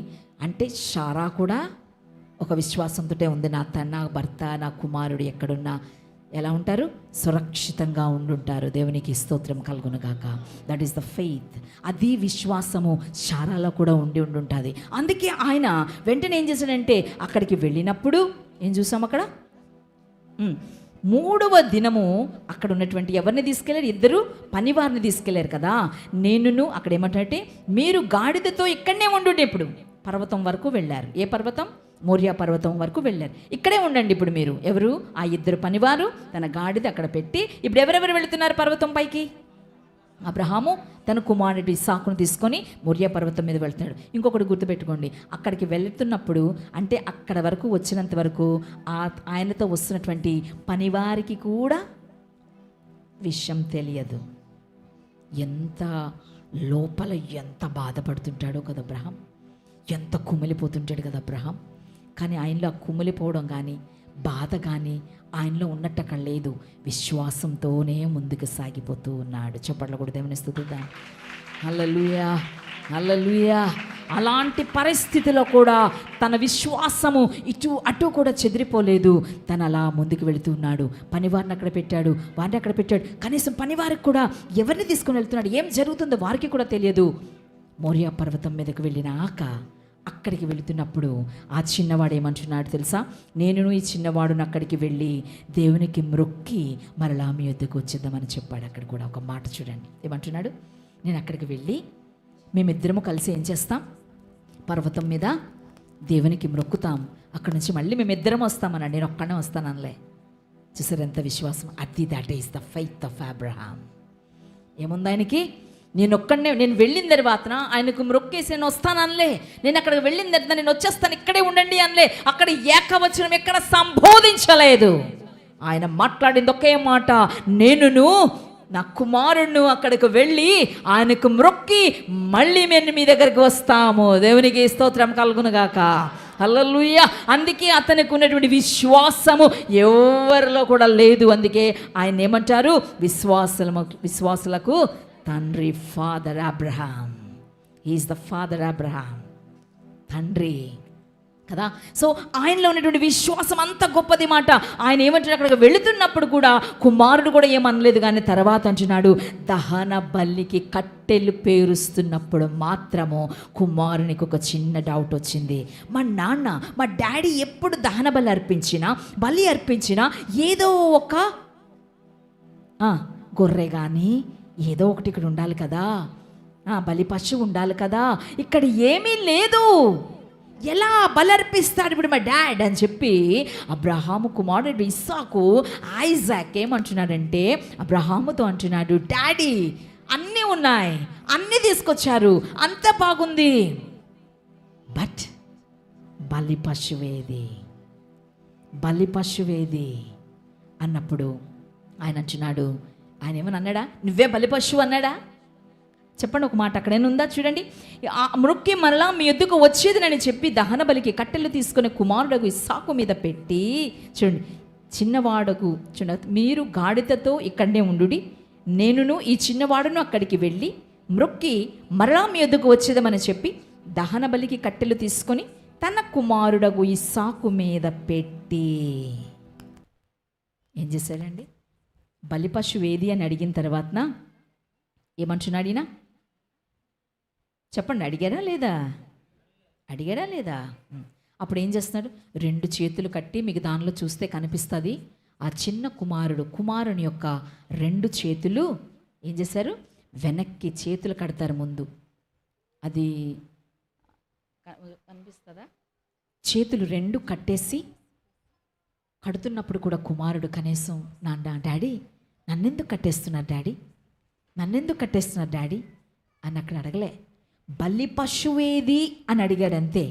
అంటే షారా కూడా ఒక విశ్వాసంతో ఉంది, నా భర్త నా కుమారుడు ఎక్కడున్నా ఎలా ఉంటారు? సురక్షితంగా ఉండుంటారు. దేవునికి స్తోత్రం కలుగునుగాక. That is the faith. అది విశ్వాసము షారాలో కూడా ఉండుంటుంది. అందుకే ఆయన వెంటనే ఏం చేశాడంటే అక్కడికి వెళ్ళినప్పుడు ఏం చూసాం అక్కడ? 3వ దినము అక్కడ ఉన్నటువంటి ఎవరిని తీసుకెళ్ళారు? 2 పనివారిని తీసుకెళ్లారు కదా. నేనును అక్కడ ఏమంటే మీరు గాడిదతో ఇక్కడనే ఉండుండి. ఇప్పుడు పర్వతం వరకు వెళ్ళారు. ఏ పర్వతం? మోరియా పర్వతం వరకు వెళ్ళారు. ఇక్కడే ఉండండి ఇప్పుడు మీరు. ఎవరు? ఆ 2 పనివారు తన గాడిద అక్కడ పెట్టి, ఇప్పుడు ఎవరెవరు వెళుతున్నారు పర్వతం పైకి? అబ్రహాము తన కుమారుడు ఇస్సాకును తీసుకొని మోరియా పర్వతం మీద వెళ్తున్నాడు. ఇంకొకటి గుర్తుపెట్టుకోండి, అక్కడికి వెళ్తున్నప్పుడు అంటే అక్కడ వరకు వచ్చినంత వరకు ఆయనతో వస్తున్నటువంటి పనివారికి కూడా విషయం తెలియదు. ఎంత లోపల ఎంత బాధపడుతుంటాడో కదా అబ్రహాం, ఎంత కుమిలిపోతుంటాడు కదా అబ్రహాం. కానీ ఆయనలో కుమిలిపోవడం కానీ బాధ కానీ ఆయనలో ఉన్నట్టు అక్కడ లేదు. విశ్వాసంతోనే ముందుకు సాగిపోతూ ఉన్నాడు. చప్పట్లు కూడా దేవుని స్తుతిద్దాం. హల్లెలూయా, హల్లెలూయా. అలాంటి పరిస్థితిలో కూడా తన విశ్వాసము ఇటు అటు కూడా చెదిరిపోలేదు. తను అలా ముందుకు వెళుతున్నాడు. పనివారిని అక్కడ పెట్టాడు, వారిని అక్కడ పెట్టాడు. కనీసం పనివారికి కూడా ఎవరిని తీసుకుని వెళ్తున్నాడు, ఏం జరుగుతుందో వారికి కూడా తెలియదు. మోరియా పర్వతం మీదకు వెళ్ళినాక అక్కడికి వెళుతున్నప్పుడు ఆ చిన్నవాడు ఏమంటున్నాడు తెలుసా? నేను ఈ చిన్నవాడును అక్కడికి వెళ్ళి దేవునికి మ్రొక్కి మరలా మీ యొద్దకు వచ్చేద్దామని చెప్పాడు. అక్కడ కూడా ఒక మాట చూడండి, ఏమంటున్నాడు? నేను అక్కడికి వెళ్ళి మేమిద్దరము కలిసి ఏం చేస్తాం, పర్వతం మీద దేవునికి మొక్కుతాం, అక్కడి నుంచి మళ్ళీ మేమిద్దరం వస్తామనండి, నేను ఒక్కడే వస్తాననిలే. చూసారు ఎంత విశ్వాసం, that is the faith of Abraham. ఏముంది ఆయనకి, నేను వెళ్ళిన తర్వాత ఆయనకు మొక్కేసి నేను వస్తాననిలే, నేను అక్కడికి వెళ్ళిన తర్వాత నేను వచ్చేస్తాను ఇక్కడే ఉండండి అనలే. అక్కడ ఏకవచనం ఎక్కడ సంబోధించలేదు. ఆయన మాట్లాడింది ఒకే మాట, నేనును నా కుమారుడును అక్కడికి వెళ్ళి ఆయనకు మొక్కి మళ్ళీ మేము మీ దగ్గరికి వస్తాము. దేవునికి స్తోత్రం కలుగునుగాక. హల్లెలూయా. అందుకే అతనికి ఉన్నటువంటి విశ్వాసము ఎవరిలో కూడా లేదు. అందుకే ఆయన ఏమంటారు, విశ్వాసులకు తండ్రి, father Abraham. He's the father Abraham, తండ్రి కదా. సో ఆయనలో ఉన్నటువంటి విశ్వాసం అంత గొప్పది మాట. ఆయన ఏమంటాడు, అక్కడికి వెళుతున్నప్పుడు కూడా కుమారుడు కూడా ఏమనలేదు, కానీ తర్వాత అంటున్నాడు, దహన బలికి కట్టెలు పేరుస్తున్నప్పుడు మాత్రము కుమారునికి ఒక చిన్న డౌట్ వచ్చింది. మా డాడీ ఎప్పుడు దహన బలి అర్పించినా ఏదో ఒక గొర్రె కానీ ఏదో ఒకటి ఇక్కడ ఉండాలి కదా, బలి పశువు ఉండాలి కదా, ఇక్కడ ఏమీ లేదు, ఎలా బలర్పిస్తాడు ఇప్పుడు మా డాడ్ అని చెప్పి అబ్రహాము కుమారుడు ఇస్సాకు, ఐజాక్ ఏమంటున్నాడంటే అబ్రహాముతో అంటున్నాడు, డాడీ అన్నీ ఉన్నాయి, అన్నీ తీసుకొచ్చారు, అంత బాగుంది, బట్ బలి పశువేది అన్నప్పుడు ఆయన అంటున్నాడు, ఆయన ఏమని అన్నాడా, నువ్వే బలి పశువు అన్నాడా? చెప్పండి ఒక మాట, అక్కడేనుందా చూడండి. మొక్కి మరలా మీ యొద్దకు వచ్చేది నేను చెప్పి దహన బలికి కట్టెలు తీసుకునే కుమారుడకు ఇస్సాకు మీద పెట్టి, చూడండి చిన్నవాడకు చూడండి, మీరు గాడిదతో ఇక్కడనే ఉండుడి, నేనును ఈ చిన్నవాడును అక్కడికి వెళ్ళి మొక్కి మరలా మీ యొద్దకు వచ్చేదమని చెప్పి దహన బలికి కట్టెలు తీసుకొని తన కుమారుడకు ఇస్సాకు మీద పెట్టి ఏం చేశాడండి, బలి పశువు ఏది అని అడిగిన తర్వాత ఏమంటున్నాడు ఈయన చెప్పండి, అడిగారా లేదా? అప్పుడు ఏం చేస్తున్నాడు, 2 చేతులు కట్టి, మీకు దానిలో చూస్తే కనిపిస్తుంది, ఆ చిన్న కుమారుని యొక్క 2 చేతులు ఏం చేశారు, వెనక్కి చేతులు కడతారు ముందు, అది కనిపిస్తుందా, చేతులు 2 కట్టేసి కడుతున్నప్పుడు కూడా కుమారుడు కనీసం డాడీ నన్నెందుకు కట్టేస్తున్నారు డాడీ అని అక్కడ అడగలే, బలి పశువేది అని అడిగాడంతే.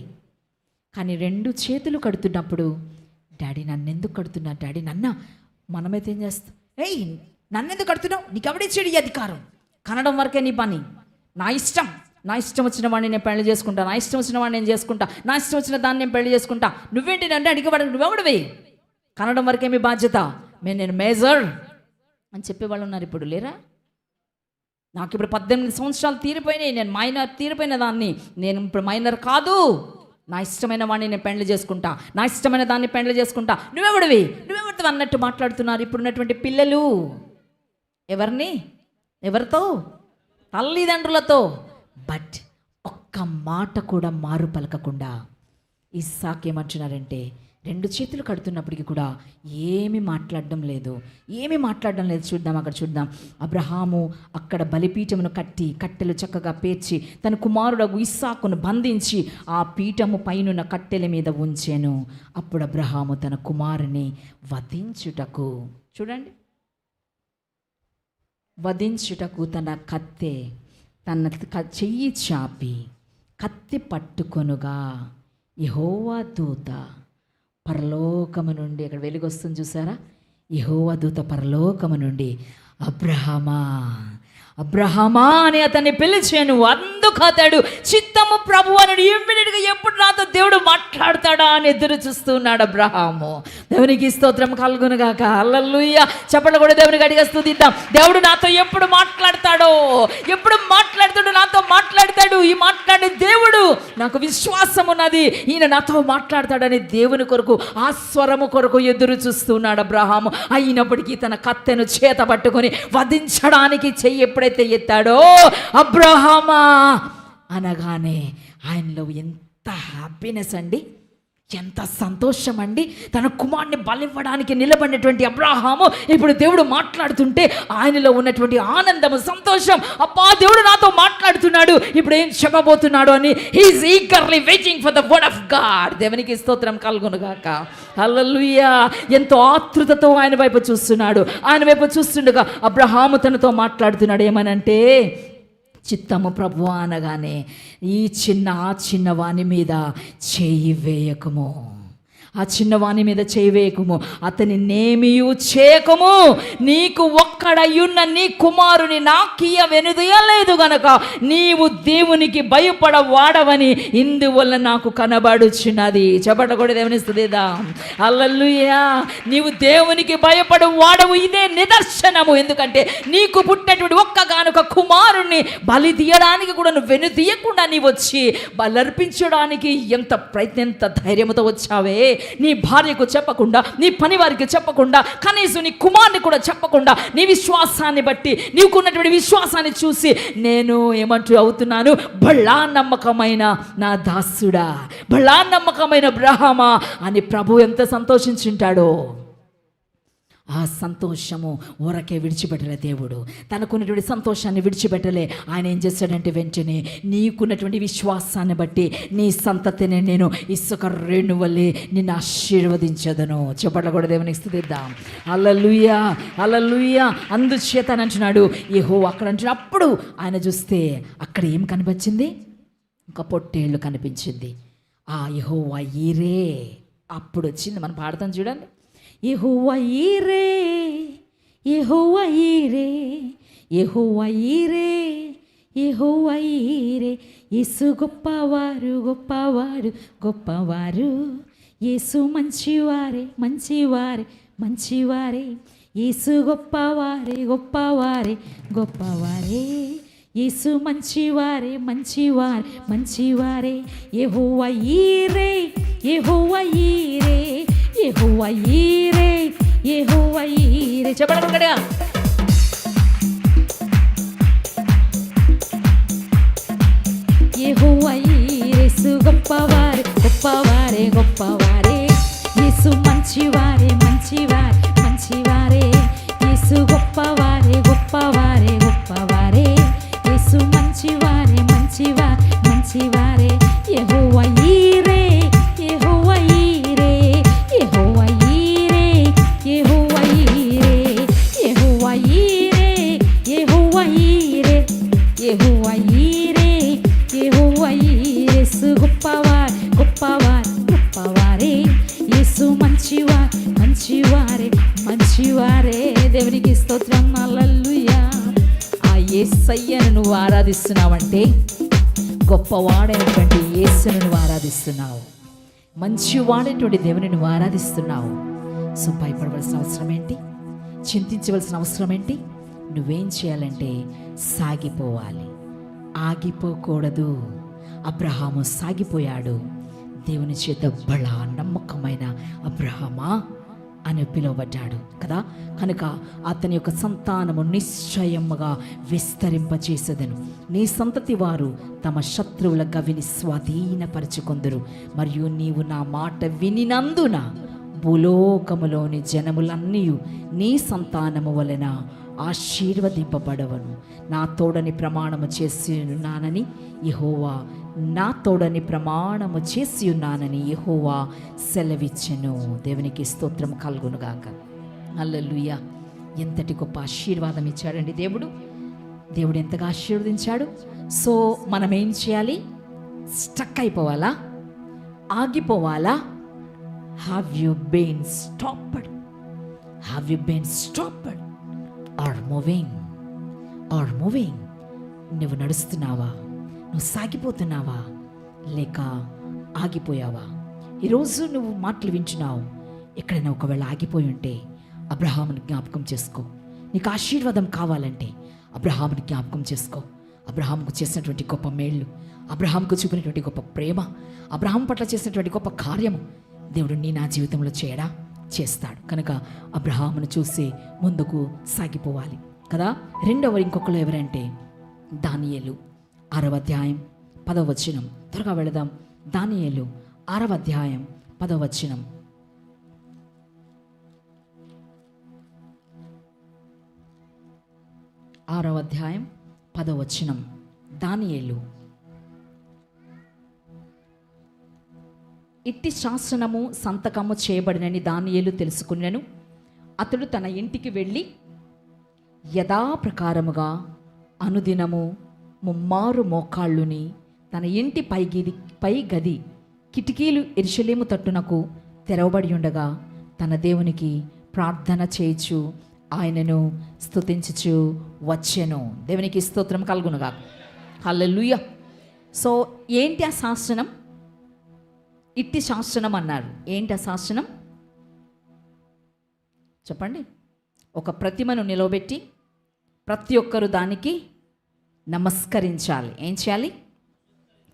కానీ 2 చేతులు కడుతున్నప్పుడు డాడీ నన్నెందుకు కడుతున్నారు డాడీ, మనమైతే ఏం చేస్తాం, నన్నెందుకు కడుతున్నావు, నీకు ఎవడిచ్చాడు ఈ అధికారం, కనడం వరకే నీ పని, నా ఇష్టం వచ్చిన వాడిని నేను పెళ్లి చేసుకుంటా, నా ఇష్టం వచ్చిన వాడిని నేను చేసుకుంటా, నా ఇష్టం వచ్చిన దాన్ని నేను పెళ్లి చేసుకుంటా, నువ్వేంటి అంటే అడిగేవాడు, నువ్వెవడివి, కనడం వరకే మీ బాధ్యత, నేను మేజర్ అని చెప్పేవాళ్ళు ఉన్నారు. ఇప్పుడు లేరా? నాకు ఇప్పుడు 18 సంవత్సరాలు తీరిపోయినాయి, నేను మైనర్ తీరిపోయిన దాన్ని, నేను ఇప్పుడు మైనర్ కాదు, నా ఇష్టమైన వాడిని నేను పెళ్లి చేసుకుంటా, నా ఇష్టమైన దాన్ని పెళ్లి చేసుకుంటా, నువ్వెవరితో అన్నట్టు మాట్లాడుతున్నారు ఇప్పుడున్నటువంటి పిల్లలు. ఎవరితో? తల్లిదండ్రులతో. బట్ ఒక్క మాట కూడా మారు పలకకుండా ఇస్సాకు ఏమంటున్నారంటే, 2 చేతులు కడుతున్నప్పటికీ కూడా ఏమీ మాట్లాడడం లేదు. చూద్దాం, అక్కడ చూద్దాం. అబ్రహాము అక్కడ బలిపీఠమును కట్టి కట్టెలు చక్కగా పేర్చి తన కుమారుడు ఇస్సాకును బంధించి ఆ పీఠము పైనున్న కట్టెల మీద ఉంచెను. అప్పుడు అబ్రహాము తన కుమారుని వధించుటకు, చూడండి, తన చెయ్యి చాపి కత్తి పట్టుకొనుగా యెహోవా దూత పరలోకము నుండి, అక్కడ వెలుగొస్తుంది చూసారా, యెహోవా దూత పరలోకము నుండి అబ్రహామా అని అతన్ని పిలిచాను. అందుకు అతడు చిత్తము ప్రభు అని ఇమ్మీడియట్గా ఎప్పుడు నాతో దేవుడు మాట్లాడతాడా అని ఎదురు చూస్తున్నాడు అబ్రహాము. దేవునికి స్తోత్రం కలుగునుగాక. హల్లెలూయా. చప్పట్లు కూడా దేవునికి అడిగా స్తుతిద్దాం. దేవుడు నాతో ఎప్పుడు మాట్లాడతాడో, నాతో మాట్లాడతాడు. ఈ మాట్లాడే దేవుడు నాకు విశ్వాసం ఉన్నది, ఈయన నాతో మాట్లాడతాడని దేవుని కొరకు, ఆ స్వరము కొరకు ఎదురు చూస్తున్నాడు అబ్రహాము. అయినప్పటికీ తన కత్తెను చేత పట్టుకొని వధించడానికి చెయ్యి ఎప్పుడైతే ఎత్తాడో, అబ్రహామా అనగానే ఆయనలో ఎంత హ్యాపీనెస్ అండి, ఎంత సంతోషం అండి. తన కుమారుని బలివ్వడానికి నిలబడినటువంటి అబ్రహాము ఇప్పుడు దేవుడు మాట్లాడుతుంటే ఆయనలో ఉన్నటువంటి ఆనందము, సంతోషం, అబ్బా దేవుడు నాతో మాట్లాడుతున్నాడు, ఇప్పుడు ఏం చెప్పబోతున్నాడు అని he's eagerly waiting for the word of God. దేవునికి స్తోత్రం కలుగునుగాక. హల్లెలూయా. ఎంతో ఆతృతతో ఆయన వైపు చూస్తున్నాడు. ఆయన వైపు చూస్తుండగా అబ్రహాము తనతో మాట్లాడుతున్నాడు. ఏమనంటే, చిత్తము ప్రభువా అనగానే ఈ చిన్నవాని మీద చేయి వేయకము, ఆ చిన్నవాని మీద చేయి వేయకము, అతని నేమియు చేయకము, నీకు ఒక్కడయ్యున్న నీ కుమారుని నాకియ వెనుదీయలేదు గనక నీవు దేవునికి భయపడవాడవని ఇందువల్ల నాకు కనబడుచున్నది. చెప్పటకూడదు దేవుని స్తుతిద్దాం. హల్లెలూయా. నీవు దేవునికి భయపడు వాడవు, ఇదే నిదర్శనము. ఎందుకంటే నీకు పుట్టినటువంటి ఒక్కగానొక కుమారుణ్ణి బలి తీయడానికి కూడా నువ్వు వెనుదీయకుండా నీవు వచ్చి బలర్పించడానికి ఎంత ధైర్యంతో వచ్చావే. నీ భార్యకు చెప్పకుండా, నీ పని వారికి చెప్పకుండా, కనీసం నీ కుమారుని కూడా చెప్పకుండా, నీ విశ్వాసాన్ని బట్టి, నీకున్నటువంటి విశ్వాసాన్ని చూసి నేను ఏమంటూ అవుతున్నాను, బళ్ళా నమ్మకమైన నా దాసుడా, బళ్ళా నమ్మకమైన అబ్రహామా అని ప్రభు ఎంత సంతోషించుంటాడో. ఆ సంతోషము ఊరకే విడిచిపెట్టలే దేవుడు. తనకున్నటువంటి సంతోషాన్ని విడిచిపెట్టలే. ఆయన ఏం చేశాడంటే, వెంటనే నీకున్నటువంటి విశ్వాసాన్ని బట్టి నీ సంతతిని నేను ఇసుక రేణువల్లే నిన్ను ఆశీర్వదించదను. చెప్పట్ల కూడా దేవునికి స్తుతిద్దాం. హల్లెలూయా, హల్లెలూయా. అందుచేత అని అంటున్నాడు యెహోవా అక్కడ అంటున్నాడు. అప్పుడు ఆయన చూస్తే అక్కడ ఏం కనిపించింది? ఇంకా పొట్టేళ్ళు కనిపించింది. ఆ యెహోవా ఈరే అప్పుడు వచ్చింది. మనం పాడతాం చూడండి. యెహోవా ఈరే, యెహోవా ఈరే, యెహోవా ఈరే, యెహోవా ఈరే, యేసు గొప్పవారు, గొప్పవారు, గొప్పవారు, యేసు మంచివారే, మంచివారే, మంచివారే, యేసు గొప్పవారే, గొప్పవారే, గొప్పవారే, యేసు మంచివారే, మంచివారే, మంచివారే, యెహోవా ఈరే, యెహోవా ఈరే, యెహోవా ఈరే, యెహోవా ఈరే. చెప్పండి ఇక్కడ. యెహోవా ఈరే, యేసు గొప్పవారే, గొప్పవారే, గొప్పవారే, యేసు మంచివారే, మంచివారే, మంచివారే, యేసు గొప్పవారే, గొప్పవారే, గొప్పవారే, యేసు మంచివారే, మంచివారే, మంచివారే, యెహోవా ఈరే, యెహోవా ఈరే, యెహోవా ఈరే, యెహోవా ఈరే, యెహోవా ఈరే, యెహోవా ఈరే, యెహోవా ఈరే, యెహోవా ఈరే, యేసు గొప్పవారే, గొప్పవారే, గొప్పవారే, యేసు మంచివారే, మంచివారే, మంచివారే. దేవునికి స్తోత్రం. హల్లెలూయా. ఆ యేసయ్యను నువ్వు ఆరాధిస్తున్నావంటే గొప్పవాడైనటువంటి యేసును నువ్వు ఆరాధిస్తున్నావు, మంచివాడైనటువంటి దేవుని నువ్వు ఆరాధిస్తున్నావు. సో భయపడవలసిన అవసరం ఏంటి? చింతించవలసిన అవసరం ఏంటి? నువ్వేం చేయాలంటే సాగిపోవాలి, ఆగిపోకూడదు. అబ్రహాము సాగిపోయాడు. దేవుని చేత బళ నమ్మకమైన అబ్రహామా అని పిలువబడ్డాడు కదా. కనుక అతని యొక్క సంతానము నిశ్చయముగా విస్తరింపచేసేదను. నీ సంతతి వారు తమ శత్రువుల గవిని స్వాధీనపరచుకొందురు. మరియు నీవు నా మాట వినినందున భూలోకములోని జనములన్నీ నీ సంతానము వలన ఆశీర్వదింపబడవను. నా తోడని ప్రమాణము చేసి ఉన్నానని యెహోవా, నా తోడని ప్రమాణము చేసి ఉన్నానని యెహోవా సెలవిచ్చెను. దేవునికి స్తోత్రం కలుగునుగాక. హల్లెలూయా. ఎంతటి గొప్ప ఆశీర్వాదం ఇచ్చాడండి దేవుడు. దేవుడు ఎంతగా ఆశీర్వదించాడు. సో మనం ఏం చేయాలి? స్టక్ అయిపోవాలా? ఆగిపోవాలా? Have you been stopped? Have you been stopped or moving? Or moving? నువ్వు నడుస్తున్నావా? నువ్వు సాగిపోతున్నావా? లేక ఆగిపోయావా? ఈరోజు నువ్వు మాటలు వింటున్నావు. ఎక్కడైనా ఒకవేళ ఆగిపోయి ఉంటే అబ్రహాముని జ్ఞాపకం చేసుకో. నీకు ఆశీర్వాదం కావాలంటే అబ్రహాముని జ్ఞాపకం చేసుకో. అబ్రహాముకు చేసినటువంటి గొప్ప మేళ్ళు, అబ్రహాముకు చూపినటువంటి గొప్ప ప్రేమ, అబ్రహాం పట్ల చేసినటువంటి గొప్ప కార్యము దేవుడు నా జీవితంలో చేయడా? చేస్తాడు. కనుక అబ్రహామును చూసి ముందుకు సాగిపోవాలి కదా. రెండవ ఇంకొకరు ఎవరంటే దానియేలు 6వ అధ్యాయం 10వ వచనం. త్వరగా వెళదాం. దానియేలు 6వ అధ్యాయం 10వ వచనం. ఆరవ అధ్యాయం 10వ వచనం. దానియేలు, ఇట్టి శాసనము సంతకము చేయబడినని దానియేలు తెలుసుకున్నను. అతడు తన ఇంటికి వెళ్ళి యథాప్రకారముగా అనుదినము ముమ్మారు మోకాళ్ళుని తన ఇంటి పై గది కిటికీలు యెరూషలేము తట్టునకు తెరవబడి ఉండగా తన దేవునికి ప్రార్థన చేయుచు ఆయనను స్తుతించుచు వచ్చెను. దేవునికి స్తోత్రం కలుగునుగా. హల్లెలూయా. సో ఏంటి ఆ శాసనం? ఇట్టి శాసనం అన్నారు. ఏంటి ఆ శాసనం చెప్పండి? ఒక ప్రతిమను నిలవబెట్టి ప్రతి ఒక్కరు దానికి నమస్కరించాలి. ఏం చేయాలి?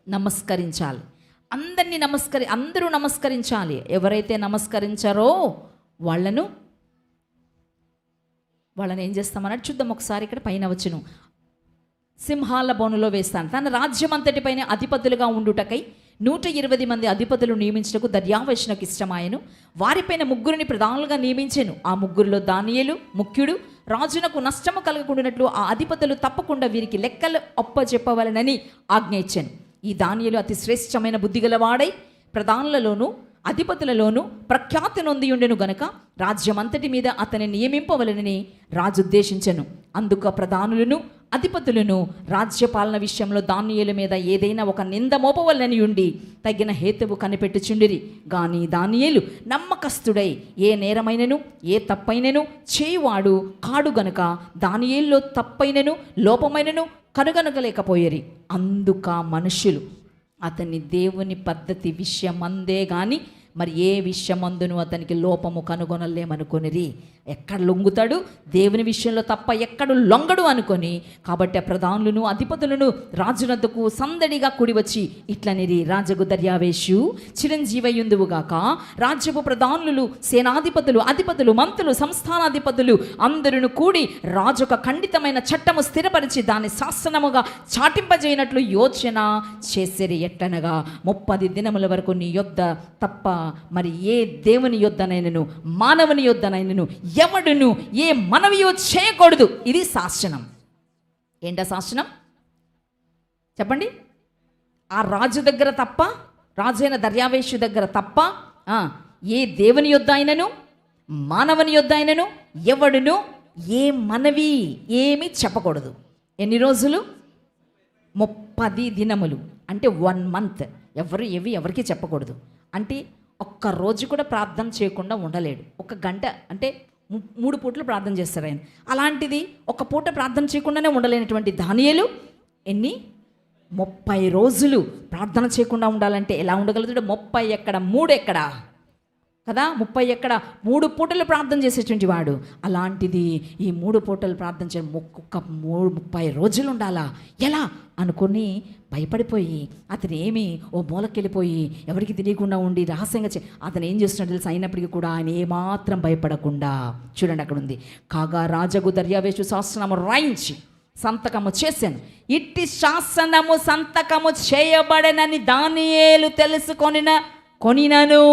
నమస్కరించాలి. అందరూ నమస్కరించాలి. ఎవరైతే నమస్కరించారో వాళ్ళను ఏం చేస్తామన్నట్టు చూద్దాం ఒకసారి. ఇక్కడ పైన వచ్చును, సింహాల బోనులో వేస్తాను. తన రాజ్యం అంతటిపైన అధిపతులుగా ఉండుటకై 120 మంది అధిపతులు నియమించుటకు దర్యావేషునకు ఇష్టమాయను. వారిపైన 3 ప్రధానులుగా నియమించెను. ఆ 3లో దానియేలు ముఖ్యుడు. రాజునకు నష్టము కలగకుండానట్లు ఆ అధిపతులు తప్పకుండా వీరికి లెక్కలు అప్పచెప్పవలనని ఆజ్ఞ ఇచ్చాను. ఈ దానియేలు అతి శ్రేష్టమైన బుద్ధిగలవాడై ప్రధానులలోనూ అధిపతులలోనూ ప్రఖ్యాతి నొంది ఉండెను గనక రాజ్యమంతటి మీద అతని నియమింపవలనని రాజు ఉద్దేశించెను. అందుకు ప్రధానులను అధిపతులను రాజ్యపాలన విషయంలో దానియేలు మీద ఏదైనా ఒక నింద మోపవలనని ఉండి తగిన హేతువు కనిపెట్టుచుండిరి. గాని దానియేలు నమ్మకస్తుడై ఏ నేరమైనను ఏ తప్పైనను చేయువాడు కాడు గనుక దానియేలులో తప్పైనను లోపమైనను కనుగొనగలేకపోయేరి. అందుక మనుష్యులు అతని దేవుని పద్ధతి విషయమందే గాని మరి ఏ విషయమందును అతనికి లోపము కనుగొనలేమనుకొనిరి. ఎక్కడ లొంగుతాడు? దేవుని విషయంలో తప్ప ఎక్కడు లొంగడు అనుకొని. కాబట్టి ఆ ప్రధానులను అధిపతులను రాజునద్దకు సందడిగా కూడి వచ్చి ఇట్లనిరి, రాజగు దర్యావేషు చిరంజీవయుందువుగాక. రాజ్యపు ప్రధానులు, సేనాధిపతులు, అధిపతులు, మంత్రులు, సంస్థానాధిపతులు అందరూ కూడి రాజొక ఖండితమైన చట్టము స్థిరపరిచి దాన్ని శాసనముగా చాటింపజేయనట్లు యోచన చేసిరి. ఎట్లనగా 30 దినముల వరకు నీ యొద్ద తప్ప మరి ఏ దేవుని యొద్దనైనను మానవుని యొద్దనైనను ఎవడును ఏ మనవియో చేయకూడదు. ఇది శాసనం. ఏంటా శాసనం చెప్పండి? ఆ రాజు దగ్గర తప్ప, రాజైన దర్యావేషు దగ్గర తప్ప ఏ దేవుని యొద్ద అయినను మానవుని యొద్ద అయినను ఎవడును ఏ మనవి ఏమి చెప్పకూడదు. ఎన్ని రోజులు? 30 దినములు, అంటే 1 మంత్. ఎవరికి చెప్పకూడదు. అంటే ఒక్క రోజు కూడా ప్రార్థన చేయకుండా ఉండలేడు. 1 గంట అంటే 3 పూటలు ప్రార్థన చేస్తారు ఆయన. అలాంటిది 1 పూట ప్రార్థన చేయకుండానే ఉండలేనటువంటి దానియేలు 30 రోజులు ప్రార్థన చేయకుండా ఉండాలంటే ఎలా ఉండగలుగుతాడు? 30 ఎక్కడ 3 ఎక్కడ కదా, 30 ఎక్కడ 3 పూటలు ప్రార్థన చేసేటువంటి వాడు. అలాంటిది ఈ 3 పూటలు ప్రార్థన చే 30 రోజులు ఉండాలా ఎలా అనుకొని భయపడిపోయి అతను ఓ మూలకెళ్ళిపోయి ఎవరికి తెలియకుండా ఉండి రహస్యంగా అతను ఏం చేస్తున్నాడు తెలుసు? అయినప్పటికీ కూడా ఆయన ఏమాత్రం భయపడకుండా, చూడండి అక్కడ ఉంది, కాగా రాజగు దర్యావేషు శాసనము రాయించి సంతకము చేశాను. ఇట్టి శాసనము సంతకము చేయబడనని దానియేలు కొనినను.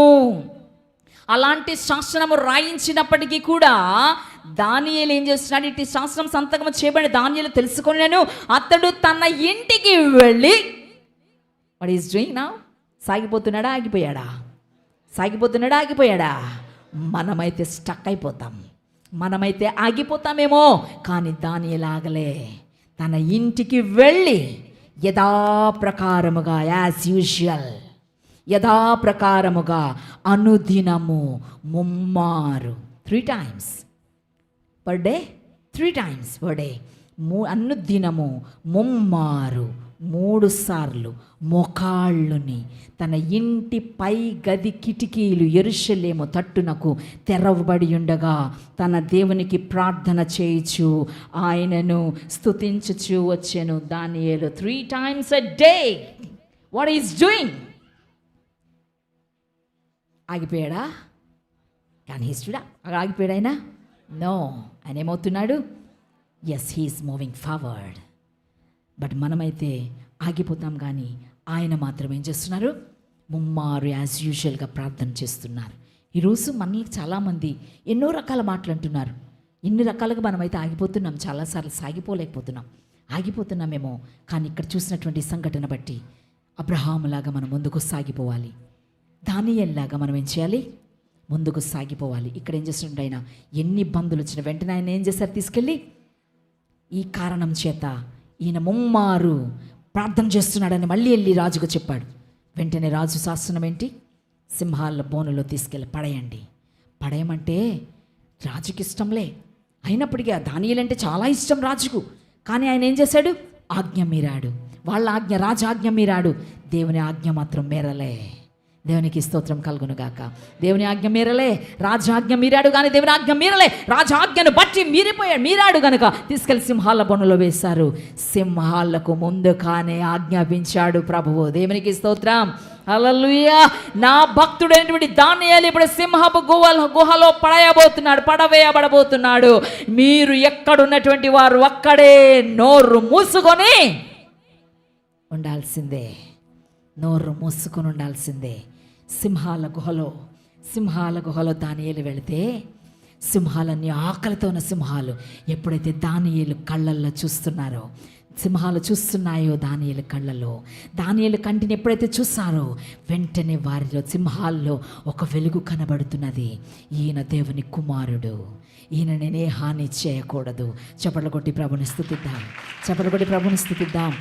అలాంటి శాసనము రాయించినప్పటికీ కూడా దానియేలు ఏం చేస్తున్నాడు? ఇట్టి శాసనం సంతకం చేయబడి దానియేలు తెలుసుకొనినను. అతడు తన ఇంటికి వెళ్ళి వాట్ ఈస్ డూయింగ్ నౌ? సాగిపోతున్నాడా ఆగిపోయాడా? మనమైతే స్టక్ అయిపోతాం, మనమైతే ఆగిపోతామేమో. కానీ దానియేలు ఆగలే. తన ఇంటికి వెళ్ళి యథాప్రకారముగా యాజ్ యూజువల్ యథాప్రకారముగా అనుదినము ముమ్మారు 3 times per day, 3 times per day, అనుదినము ముమ్మారు 3 సార్లు మోకాళ్ళుని తన ఇంటి పై గది కిటికీలు యెరూషలేము తట్టునకు తెరవబడి ఉండగా తన దేవునికి ప్రార్థన చేయుచు ఆయనను స్తుతించుచు వచ్చెను. దానియేలు 3 times a day. What is doing? ఆగిపోయాడా? కానీ ఆగిపోయాడు ఆయన? నో. ఆయన ఏమవుతున్నాడు? Yes, he is moving forward. But మనమైతే ఆగిపోతాం. కానీ ఆయన మాత్రం ఏం చేస్తున్నారు? ముమ్మారు యాజ్ యూజువల్గా ప్రార్థన చేస్తున్నారు. ఈరోజు మనల్ని చాలామంది ఎన్నో రకాల మాటలు అంటున్నారు. ఇన్ని రకాలుగా మనమైతే ఆగిపోతున్నాం, చాలాసార్లు ఆగిపోతున్నామేమో. కానీ ఇక్కడ చూసినటువంటి సంఘటన బట్టి అబ్రహాములాగా మనం ముందుకు సాగిపోవాలి. దానియేలులాగా మనం ఏం చేయాలి? ముందుకు సాగిపోవాలి. ఇక్కడ ఏం చేస్తుంటే ఆయన ఎన్ని ఇబ్బందులు వచ్చిన వెంటనే ఆయన ఏం చేశారు? తీసుకెళ్ళి ఈ కారణం చేత ఈయన ముమ్మారు ప్రార్థన చేస్తున్నాడని మళ్ళీ వెళ్ళి రాజుకు చెప్పాడు. వెంటనే రాజు శాసనం ఏంటి? సింహాల బోనులో తీసుకెళ్ళి పడేయమంటే రాజుకి ఇష్టంలే. అయినప్పటికీ ఆ దానియేలంటే చాలా ఇష్టం రాజుకు. కానీ ఆయన ఏం చేశాడు? ఆజ్ఞ మీరాడు. వాళ్ళ ఆజ్ఞ, రాజు ఆజ్ఞ మీరాడు. దేవుని ఆజ్ఞ మాత్రం మేరలే. దేవునికి స్తోత్రం కలుగునుగాక. దేవుని ఆజ్ఞ మీరలే, రాజు ఆజ్ఞ మీరాడు. కానీ దేవుని ఆజ్ఞ మీరలే, రాజు ఆజ్ఞను బట్టి మీరాడు గనుక తీసుకెళ్లి సింహాల బొనలో వేశారు. సింహాలకు ముందు కానీ ఆజ్ఞాపించాడు ప్రభువు. దేవునికి స్తోత్రం. హల్లెలూయా. నా భక్తుడైనటువంటి దానియేలు ఇప్పుడు సింహపు గుహలో పడవేయబడబోతున్నాడు. మీరు ఎక్కడున్నటువంటి వారు అక్కడే నోరు మూసుకొని ఉండాల్సిందే. సింహాల గుహలో దానియేలు వెళితే సింహాలన్నీ ఆకలితో ఉన్న సింహాలు ఎప్పుడైతే దానియేలు కళ్ళల్లో చూస్తున్నారో, సింహాలు చూస్తున్నాయో దానియేలు కళ్ళలో, దానియేలు కంటిని ఎప్పుడైతే చూసారో వెంటనే వారిలో సింహాల్లో ఒక వెలుగు కనబడుతున్నది. ఈయన దేవుని కుమారుడు, ఈయన నేనే హాని చేయకూడదు. చప్పట్లు కొట్టి ప్రభుని స్తుతిద్దాం.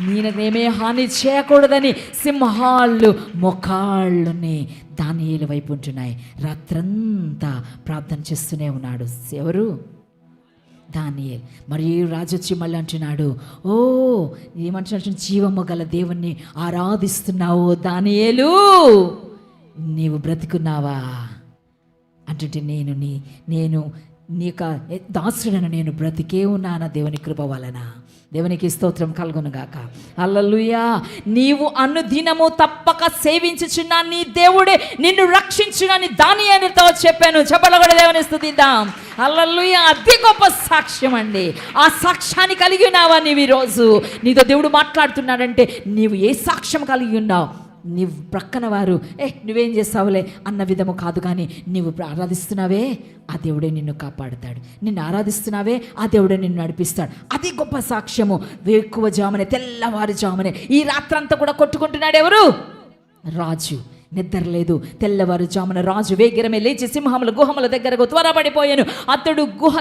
నేనేమే హాని చేయకూడదని సింహాలు మొఖాళ్ళని దానియేలు వైపు ఉంటున్నాయి. రాత్రంతా ప్రార్థన చేస్తూనే ఉన్నాడు. ఎవరు? దానియేలు. మరి రాజు వచ్చి మళ్ళీ అంటున్నాడు, ఏమంటున్నాడు? జీవము గల దేవుణ్ణి ఆరాధిస్తున్నావు దానియేలు, నీవు బ్రతికున్నావా అంటుంటే నేను నీక దాసుడను, నేను బ్రతికే ఉన్నానా దేవుని కృప వలన. దేవునికి స్తోత్రం కలుగునుగాక. హల్లెలూయా. నీవు అనుదినము తప్పక సేవించుచున్నా నీ దేవుడే నిన్ను రక్షించునని దానియేలుతో చెప్పాను. చెప్పలో కూడా దేవుని స్తుతిద్దాం. హల్లెలూయా. అతి గొప్ప సాక్ష్యం అండి. ఆ సాక్ష్యాన్ని కలిగి ఉన్నావా నీవు? ఈరోజు నీతో దేవుడు మాట్లాడుతున్నాడంటే నీవు ఏ సాక్ష్యం కలిగి ఉన్నావు? నీవు ప్రక్కన వారు నువ్వేం చేస్తావులే అన్న విధము కాదు, కానీ నీవు ఆరాధిస్తున్నావే ఆ దేవుడే నిన్ను కాపాడుతాడు. నిన్ను ఆరాధిస్తున్నావే ఆ దేవుడే నిన్ను నడిపిస్తాడు. అది గొప్ప సాక్ష్యము. ఎక్కువ జామునే, తెల్లవారుజామునే ఈ రాత్రంతా కూడా కొట్టుకుంటున్నాడు ఎవరు? రాజు. నిద్ర లేదు. తెల్లవారుజామున రాజు వేగిరమే లేచి సింహముల గుహముల దగ్గరకు త్వరపడిపోయాను. అతడు గుహ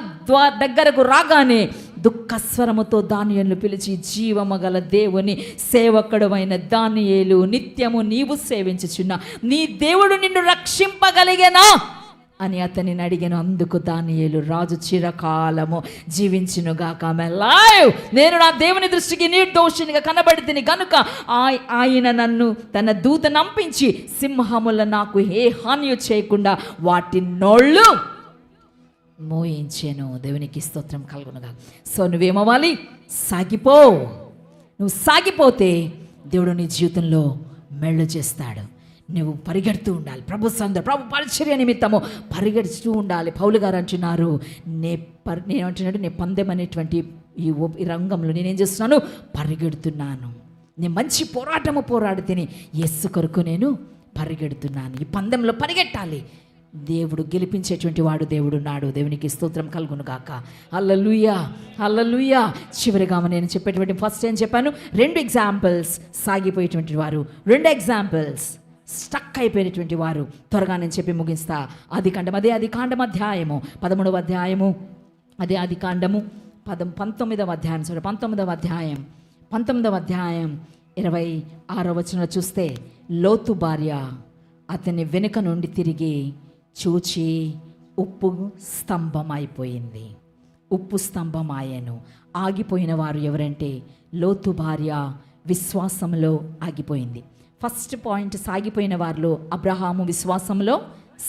దగ్గరకు రాగానే దుఃఖస్వరముతో దానియేలును పిలిచి, జీవము గల దేవుని సేవకుడైన దానియేలు, నిత్యము నీవు సేవించుచున్న నీ దేవుడు నిన్ను రక్షింపగలిగేనా అని అతనిని అడిగాను. అందుకు దానియేలు, రాజు చిరకాలము జీవించునుగాక, నేను నా దేవుని దృష్టికి నిర్దోషినిగా కనబడితిని గనుక ఆయన నన్ను తన దూత నంపించి సింహముల నాకు ఏ హాని చేయకుండా వాటి నోళ్ళు మోయించాను. దేవునికి స్తోత్రం కలుగునుగా. సో నువ్వేమవ్వాలి? సాగిపో. నువ్వు సాగిపోతే దేవుడు నీ జీవితంలో మెళ్ళు చేస్తాడు. నువ్వు పరిగెడుతూ ఉండాలి. ప్రభు పరిచర్య నిమిత్తము పరిగెడుతూ ఉండాలి. పౌలు గారు అంటున్నారు, నేను పందెం అనేటువంటి ఈ రంగంలో నేనేం చేస్తున్నాను? పరిగెడుతున్నాను. నేను మంచి పోరాడి తిని యేసు కొరకు నేను పరిగెడుతున్నాను. ఈ పందెంలో పరిగెట్టాలి. దేవుడు గెలిపించేటువంటి వాడు దేవుడు ఉన్నాడు. దేవునికి స్తోత్రం కలుగును గాక. హల్లెలూయా, హల్లెలూయా. చివరిగా నేను చెప్పేటువంటి ఫస్ట్ ఏం చెప్పాను? 2 ఎగ్జాంపుల్స్ సాగిపోయేటువంటి వారు, 2 ఎగ్జాంపుల్స్ స్టక్ అయిపోయినటువంటి వారు. త్వరగా నేను చెప్పి ముగిస్తా. ఆదికాండం, అదే ఆదికాండం అధ్యాయము 13వ అధ్యాయము, అదే ఆదికాండము 19వ అధ్యాయం 19వ అధ్యాయం 26వ వచనంలో చూస్తే, లోతు భార్య అతని వెనుక నుండి తిరిగి చూచి ఉప్పు స్తంభం అయిపోయింది. ఉప్పు స్తంభం ఆయను. ఆగిపోయిన వారు ఎవరంటే లోతు భార్య విశ్వాసంలో ఆగిపోయింది. ఫస్ట్ పాయింట్, సాగిపోయిన వారిలో అబ్రహాము విశ్వాసంలో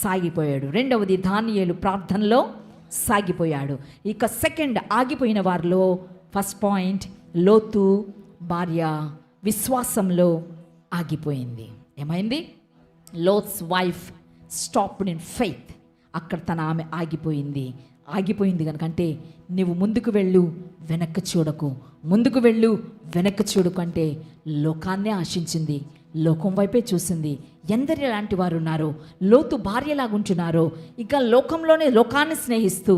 సాగిపోయాడు. రెండవది దానియేలు ప్రార్థనలో సాగిపోయాడు. ఇక సెకండ్, ఆగిపోయిన వారిలో ఫస్ట్ పాయింట్, లోతు భార్య విశ్వాసంలో ఆగిపోయింది. ఏమైంది? లోత్స్ వైఫ్ స్టాప్డ్ ఇన్ ఫెయిత్. అక్కడ ఆమె ఆగిపోయింది కనుక, అంటే నువ్వు ముందుకు వెళ్ళు, వెనక్కి చూడకు. ముందుకు వెళ్ళు, వెనక్కి చూడకు అంటే లోకాన్నే ఆశించింది, లోకం వైపే చూసింది. ఎందరి లాంటి వారు ఉన్నారో, లోతు భార్యలాగుంటున్నారో, ఇక లోకంలోనే లోకాన్ని స్నేహిస్తూ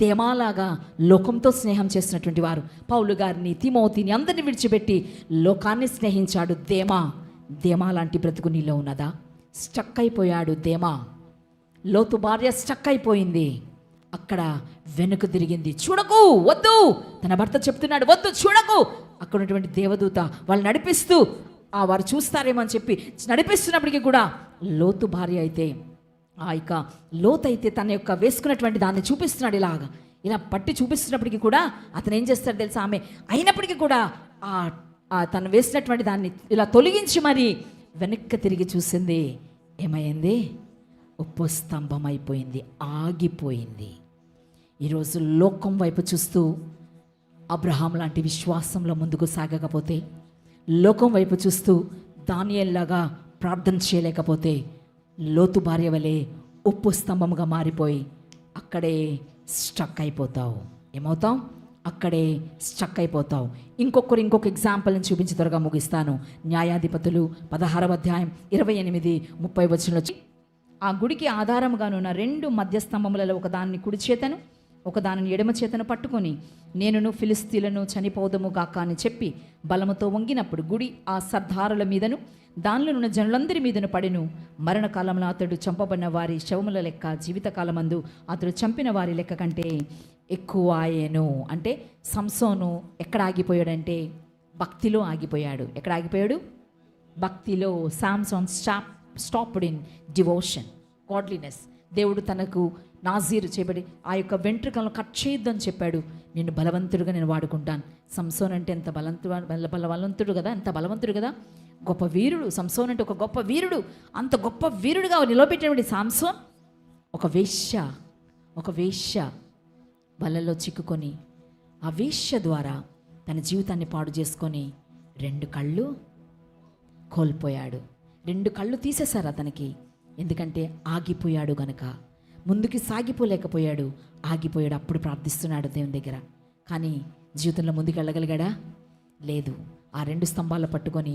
దేమాలాగా లోకంతో స్నేహం చేసినటువంటి వారు. పౌలు గారిని, తిమోతిని అందరిని విడిచిపెట్టి లోకాన్ని స్నేహించాడు దేమా. దేమా లాంటి బ్రతుకు నీలో ఉన్నదా? స్టక్ అయిపోయాడు దేమా. లోతు భార్య స్టక్ అయిపోయింది. అక్కడ వెనుక తిరిగింది. చూడకు, వద్దు. తన భర్త చెప్తున్నాడు, వద్దు, చూడకు. అక్కడ ఉన్నటువంటి దేవదూత వాళ్ళు నడిపిస్తూ వారు చూస్తారేమో అని చెప్పి నడిపిస్తున్నప్పటికీ కూడా లోతు భార్య అయితే ఇక లోతు అయితే తన యొక్క వేసుకున్నటువంటి దాన్ని చూపిస్తున్నాడు. ఇలా పట్టి చూపిస్తున్నప్పటికీ కూడా అతను ఏం చేస్తాడు తెలుసా? ఆమె అయినప్పటికీ కూడా తను వేసినటువంటి దాన్ని ఇలా తొలగించి మరి వెనక్కి తిరిగి చూసింది. ఏమైంది? ఉప్పు స్తంభం అయిపోయింది, ఆగిపోయింది. ఈరోజు లోకం వైపు చూస్తూ అబ్రహాం లాంటి విశ్వాసంలో ముందుకు సాగకపోతే, లోకం వైపు చూస్తూ దానియేలులాగా ప్రార్థన చేయలేకపోతే, లోతు భార్య వలె ఉప్పు స్తంభంగా మారిపోయి అక్కడే స్టక్ అయిపోతావు. ఏమవుతావు? అక్కడే స్టక్ అయిపోతావు. ఇంకొక ఎగ్జాంపుల్ని చూపించి త్వరగా ముగిస్తాను. న్యాయాధిపతులు 16వ అధ్యాయం 28-30 వచనంలో ఆ గుడికి ఆధారముగానున్న 2 మధ్యస్తంభములలో ఒకదాన్ని కుడి చేతను ఒకదానిని ఎడమ చేతను పట్టుకొని నేనును ఫిలిస్తీయులను చనిపోదము గాక అని చెప్పి బలముతో వంగినప్పుడు గుడి ఆ సర్దారుల మీదను దానిలో ఉన్న జనులందరి మీదను పడెను. మరణకాలంలో అతడు చంపబడిన వారి శవముల లెక్క జీవితకాలమందు అతడు చంపిన వారి లెక్క కంటే ఎక్కువ ఆయను. అంటే సంసోను ఎక్కడ ఆగిపోయాడంటే భక్తిలో ఆగిపోయాడు. ఎక్కడ ఆగిపోయాడు? భక్తిలో. సామ్సోన్ స్టాప్డ్ ఇన్ డివోషన్, గాడ్లీనెస్. దేవుడు తనకు నాజీరు చేయబడి ఆ యొక్క వెంట్రుకలను కట్ చేయొద్దని చెప్పాడు. నేను బలవంతుడుగా నేను వాడుకుంటాను. సంసోన్ అంటే ఎంత బలవంతుడు కదా, ఎంత బలవంతుడు కదా, గొప్ప వీరుడు. సంసోన్ అంటే ఒక గొప్ప వీరుడు. అంత గొప్ప వీరుడుగా నిలబెట్టినటువంటి సంసోన్ ఒక వేశ్య వలలో చిక్కుకొని ఆ వేశ్య ద్వారా తన జీవితాన్ని పాడు చేసుకొని 2 కళ్ళు కోల్పోయాడు. 2 కళ్ళు తీసేశారు అతనికి. ఎందుకంటే ఆగిపోయాడు గనక. ముందుకి సాగిపోలేకపోయాడు, ఆగిపోయాడు. అప్పుడు ప్రార్థిస్తున్నాడు దేవుని దగ్గర. కానీ జీవితంలో ముందుకు వెళ్ళగలిగాడా? లేదు. ఆ 2 స్తంభాలు పట్టుకొని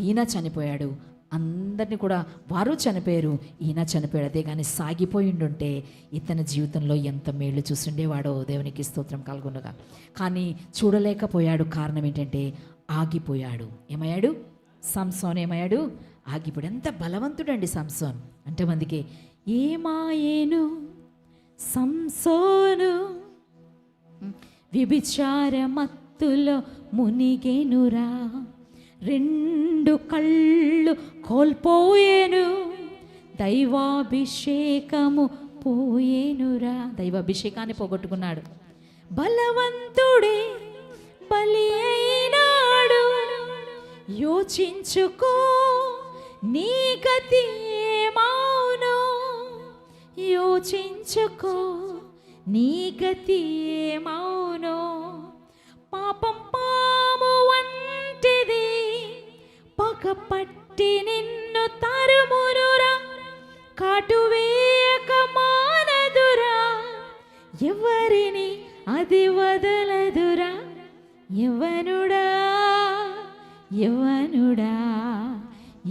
ఈయన చనిపోయాడు. అందరినీ కూడా వారు చనిపోయారు, ఈయన చనిపోయాడు. అదే కానీ సాగిపోయిండుంటే ఇతని జీవితంలో ఎంత మేళ్ళు చూస్తుండేవాడో. దేవునికి స్తోత్రం కలుగునుగా. కానీ చూడలేకపోయాడు. కారణం ఏంటంటే ఆగిపోయాడు. ఏమయ్యాడు? సంసోన్ ఏమయ్యాడు? ఆగిపోయాడు. ఎంత బలవంతుడండి సంసోన్. అంటే మందికి ఏమాయేను సంసోను వ్యభిచార మత్తులో మునిగేనురా, 2 కళ్ళు కోల్పోయేను, దైవాభిషేకము పోయేనురా. దైవాభిషేకాన్ని పోగొట్టుకున్నాడు. బలవంతుడే బలి అయినాడు, యోచించుకో నీ గతి ఏమౌనో, యోచించుకో నీ గతి ఏమౌనో. పాపం పాము వంటిది, పగపట్టి నిన్ను తరుమునురా, కాటు వేయక మానదురా, ఎవరిని అది వదలదురా. యవ్వనుడా యవ్వనుడా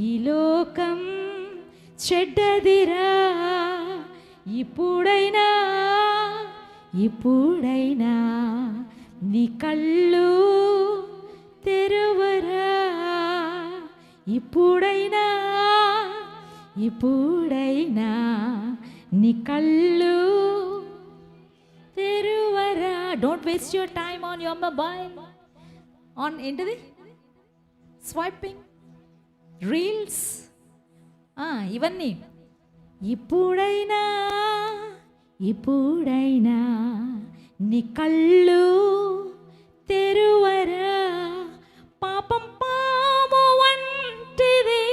ఈ లోకం చెడ్డదిరా, ఇప్పుడైనా నీ కళ్ళు తెరువరా, ఇప్పుడైనా నీ కళ్ళు తెరువరా. Don't waste your time on your mobile, on ఏంటిది స్వైపింగ్, రీల్స్, ఇవన్నీ. ఇప్పుడైనా నీ కళ్ళు తెరువరా, పాపం పాము వంటిది,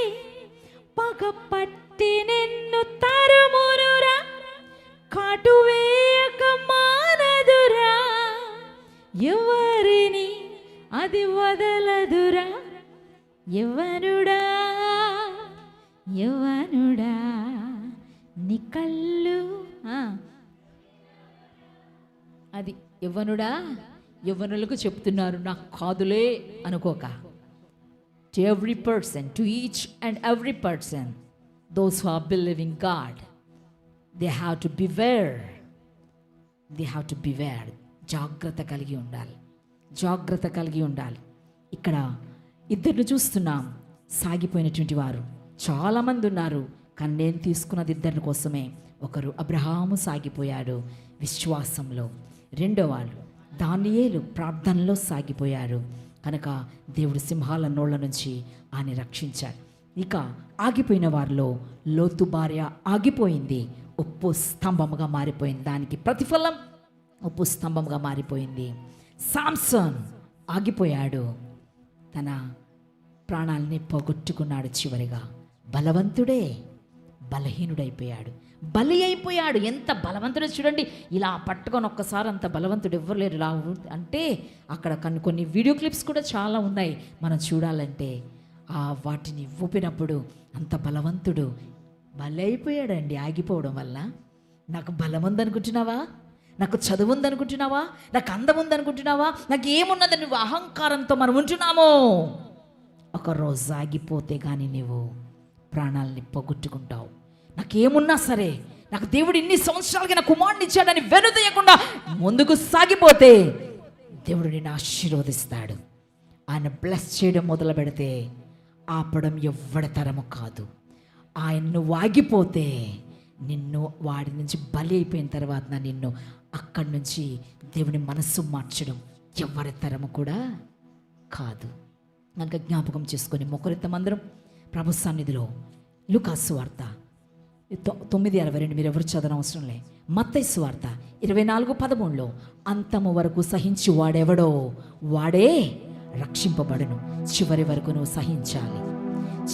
పగపట్టి నిన్ను తరుమునురా, కాటు వేయక మానదురా, ఎవరిని అది వదలదురా. యవ్వనుడా నీ కళ్ళు. అది యవ్వనుడా, యవ్వనులకు చెప్తున్నారు, నాకు కాదులే అనుకోక. to every person, to each and every person, those who are believing God, they have to beware. They have to beware. జాగ్రత్త కలిగి ఉండాలి, జాగ్రత్త కలిగి ఉండాలి. ఇక్కడ ఇద్దరిని చూస్తున్నాం, సాగిపోయినటువంటి వారు చాలామంది ఉన్నారు, కానీ నేను తీసుకున్నది ఇద్దరి కోసమే. ఒకరు అబ్రహాము సాగిపోయాడు విశ్వాసంలో, రెండో వాళ్ళు దానియేలు ప్రార్థనలో సాగిపోయారు కనుక దేవుడు సింహాల నోళ్ల నుంచి ఆయన రక్షించాడు. ఇక ఆగిపోయిన వారిలో లోతు భార్య ఆగిపోయింది, ఉప్పు స్తంభముగా మారిపోయింది. దానికి ప్రతిఫలం ఉప్పు స్తంభంగా మారిపోయింది. సామ్సన్ ఆగిపోయాడు, తన ప్రాణాలని పోగొట్టుకున్నాడు. చివరిగా బలవంతుడే బలహీనుడైపోయాడు, బలి అయిపోయాడు. ఎంత బలవంతుడో చూడండి, ఇలా పట్టుకొని ఒక్కసారి అంత బలవంతుడు ఎవ్వరు లేరు. ఇలా అంటే అక్కడ కొన్ని వీడియో క్లిప్స్ కూడా చాలా ఉన్నాయి మనం చూడాలంటే. వాటిని ఊపినప్పుడు అంత బలవంతుడు బలి అయిపోయాడండి ఆగిపోవడం వల్ల. నాకు బలం ఉందనుకుంటున్నావా? నాకు చదువు ఉందనుకుంటున్నావా? నాకు అందం ఉందనుకుంటున్నావా? నాకు ఏమున్నదని నువ్వు అహంకారంతో మనం ఉంటున్నామో, ఒకరోజు ఆగిపోతే కానీ నీవు ప్రాణాలని పోగొట్టుకుంటావు. నాకేమున్నా సరే, నాకు దేవుడు ఇన్ని సంవత్సరాలకి నా కుమారుని ఇచ్చాడని వెనుదీయకుండా ముందుకు సాగిపోతే దేవుడు నిన్ను ఆశీర్వదిస్తాడు. ఆయన బ్లెస్ చేయడం మొదలు పెడితే ఆపడం ఎవ్వడి తరము కాదు. ఆయన నువ్వు ఆగిపోతే నిన్ను వాడి నుంచి బలి అయిపోయిన తర్వాత నిన్ను అక్కడి నుంచి దేవుని మనస్సు మార్చడం ఎవరి తరము కూడా కాదు. కనుక జ్ఞాపకం చేసుకొని మొక్కరెత్తమందరం ప్రభు సన్నిధిలో లూకాసు వార్త 9:62 మీరు ఎవరు చదవనవసరం లే. మత్తయి సువార్త 24:13 అంతము వరకు సహించి వాడెవడో వాడే రక్షింపబడును. చివరి వరకు నువ్వు సహించాలి,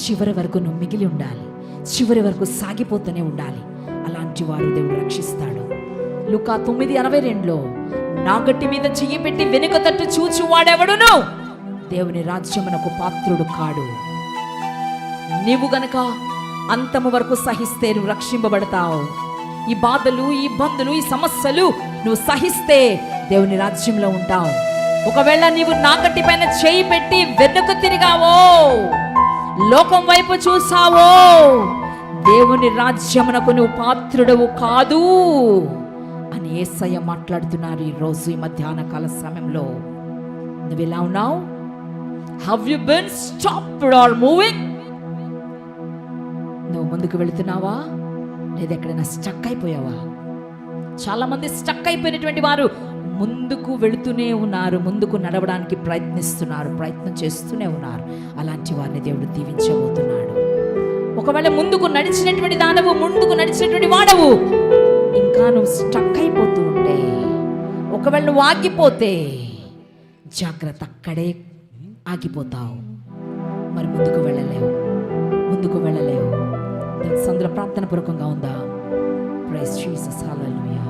చివరి వరకు నువ్వు మిగిలి ఉండాలి, చివరి వరకు సాగిపోతూనే ఉండాలి. అలాంటి వారు దేవుడు రక్షిస్తాడు. లూకా 9:62 నాగట్టి మీద చెయ్యి పెట్టి వెనుక తట్టు చూచి వాడెవడును దేవుని రాజ్యమునకు పాత్రుడు కాడు. నీవు గనక అంతము వరకు సహిస్తే నువ్వు రక్షింపబడతావు. ఈ బాధలు, ఈ ఇబ్బందులు, ఈ సమస్యలు నువ్వు సహిస్తే దేవుని రాజ్యంలో ఉంటావు. ఒకవేళ నీవు నాగట్టి పైన చేయి పెట్టి వెనుక తిరిగావో, లోకం వైపు చూసావో, దేవుని రాజ్యమునకు నువ్వు పాత్రుడవు కాదు అని యేసయ్య మాట్లాడుతున్నారు ఈరోజు ఈ మధ్యాహ్న కాల సమయంలో. నువ్వు ఎలా ఉన్నావు? Have you been stopped or moving? నువ్వు ముందుకు వెళుతున్నావా లేదా ఎక్కడైనా స్టక్ అయిపోయావా? చాలామంది స్టక్ అయిపోయినటువంటి వారు ముందుకు వెళుతూనే ఉన్నారు, ముందుకు నడవడానికి ప్రయత్నం చేస్తూనే ఉన్నారు. అలాంటి వారిని దేవుడు దీవించబోతున్నాడు. ఒకవేళ ముందుకు నడిచినటువంటి దానవు, ముందుకు నడిచినటువంటి వాడవు, ఇంకా నువ్వు స్టక్ అయిపోతూ ఉంటే, ఒకవేళ నువ్వు ఆగిపోతే జాగ్రత్త, అక్కడే ఆగిపోతావు. మరి ముందుకు వెళ్ళలేవు. సందులో ప్రార్థన పూర్వకంగా ఉందా? ప్రైజ్ జీసస్, హల్లెలూయా.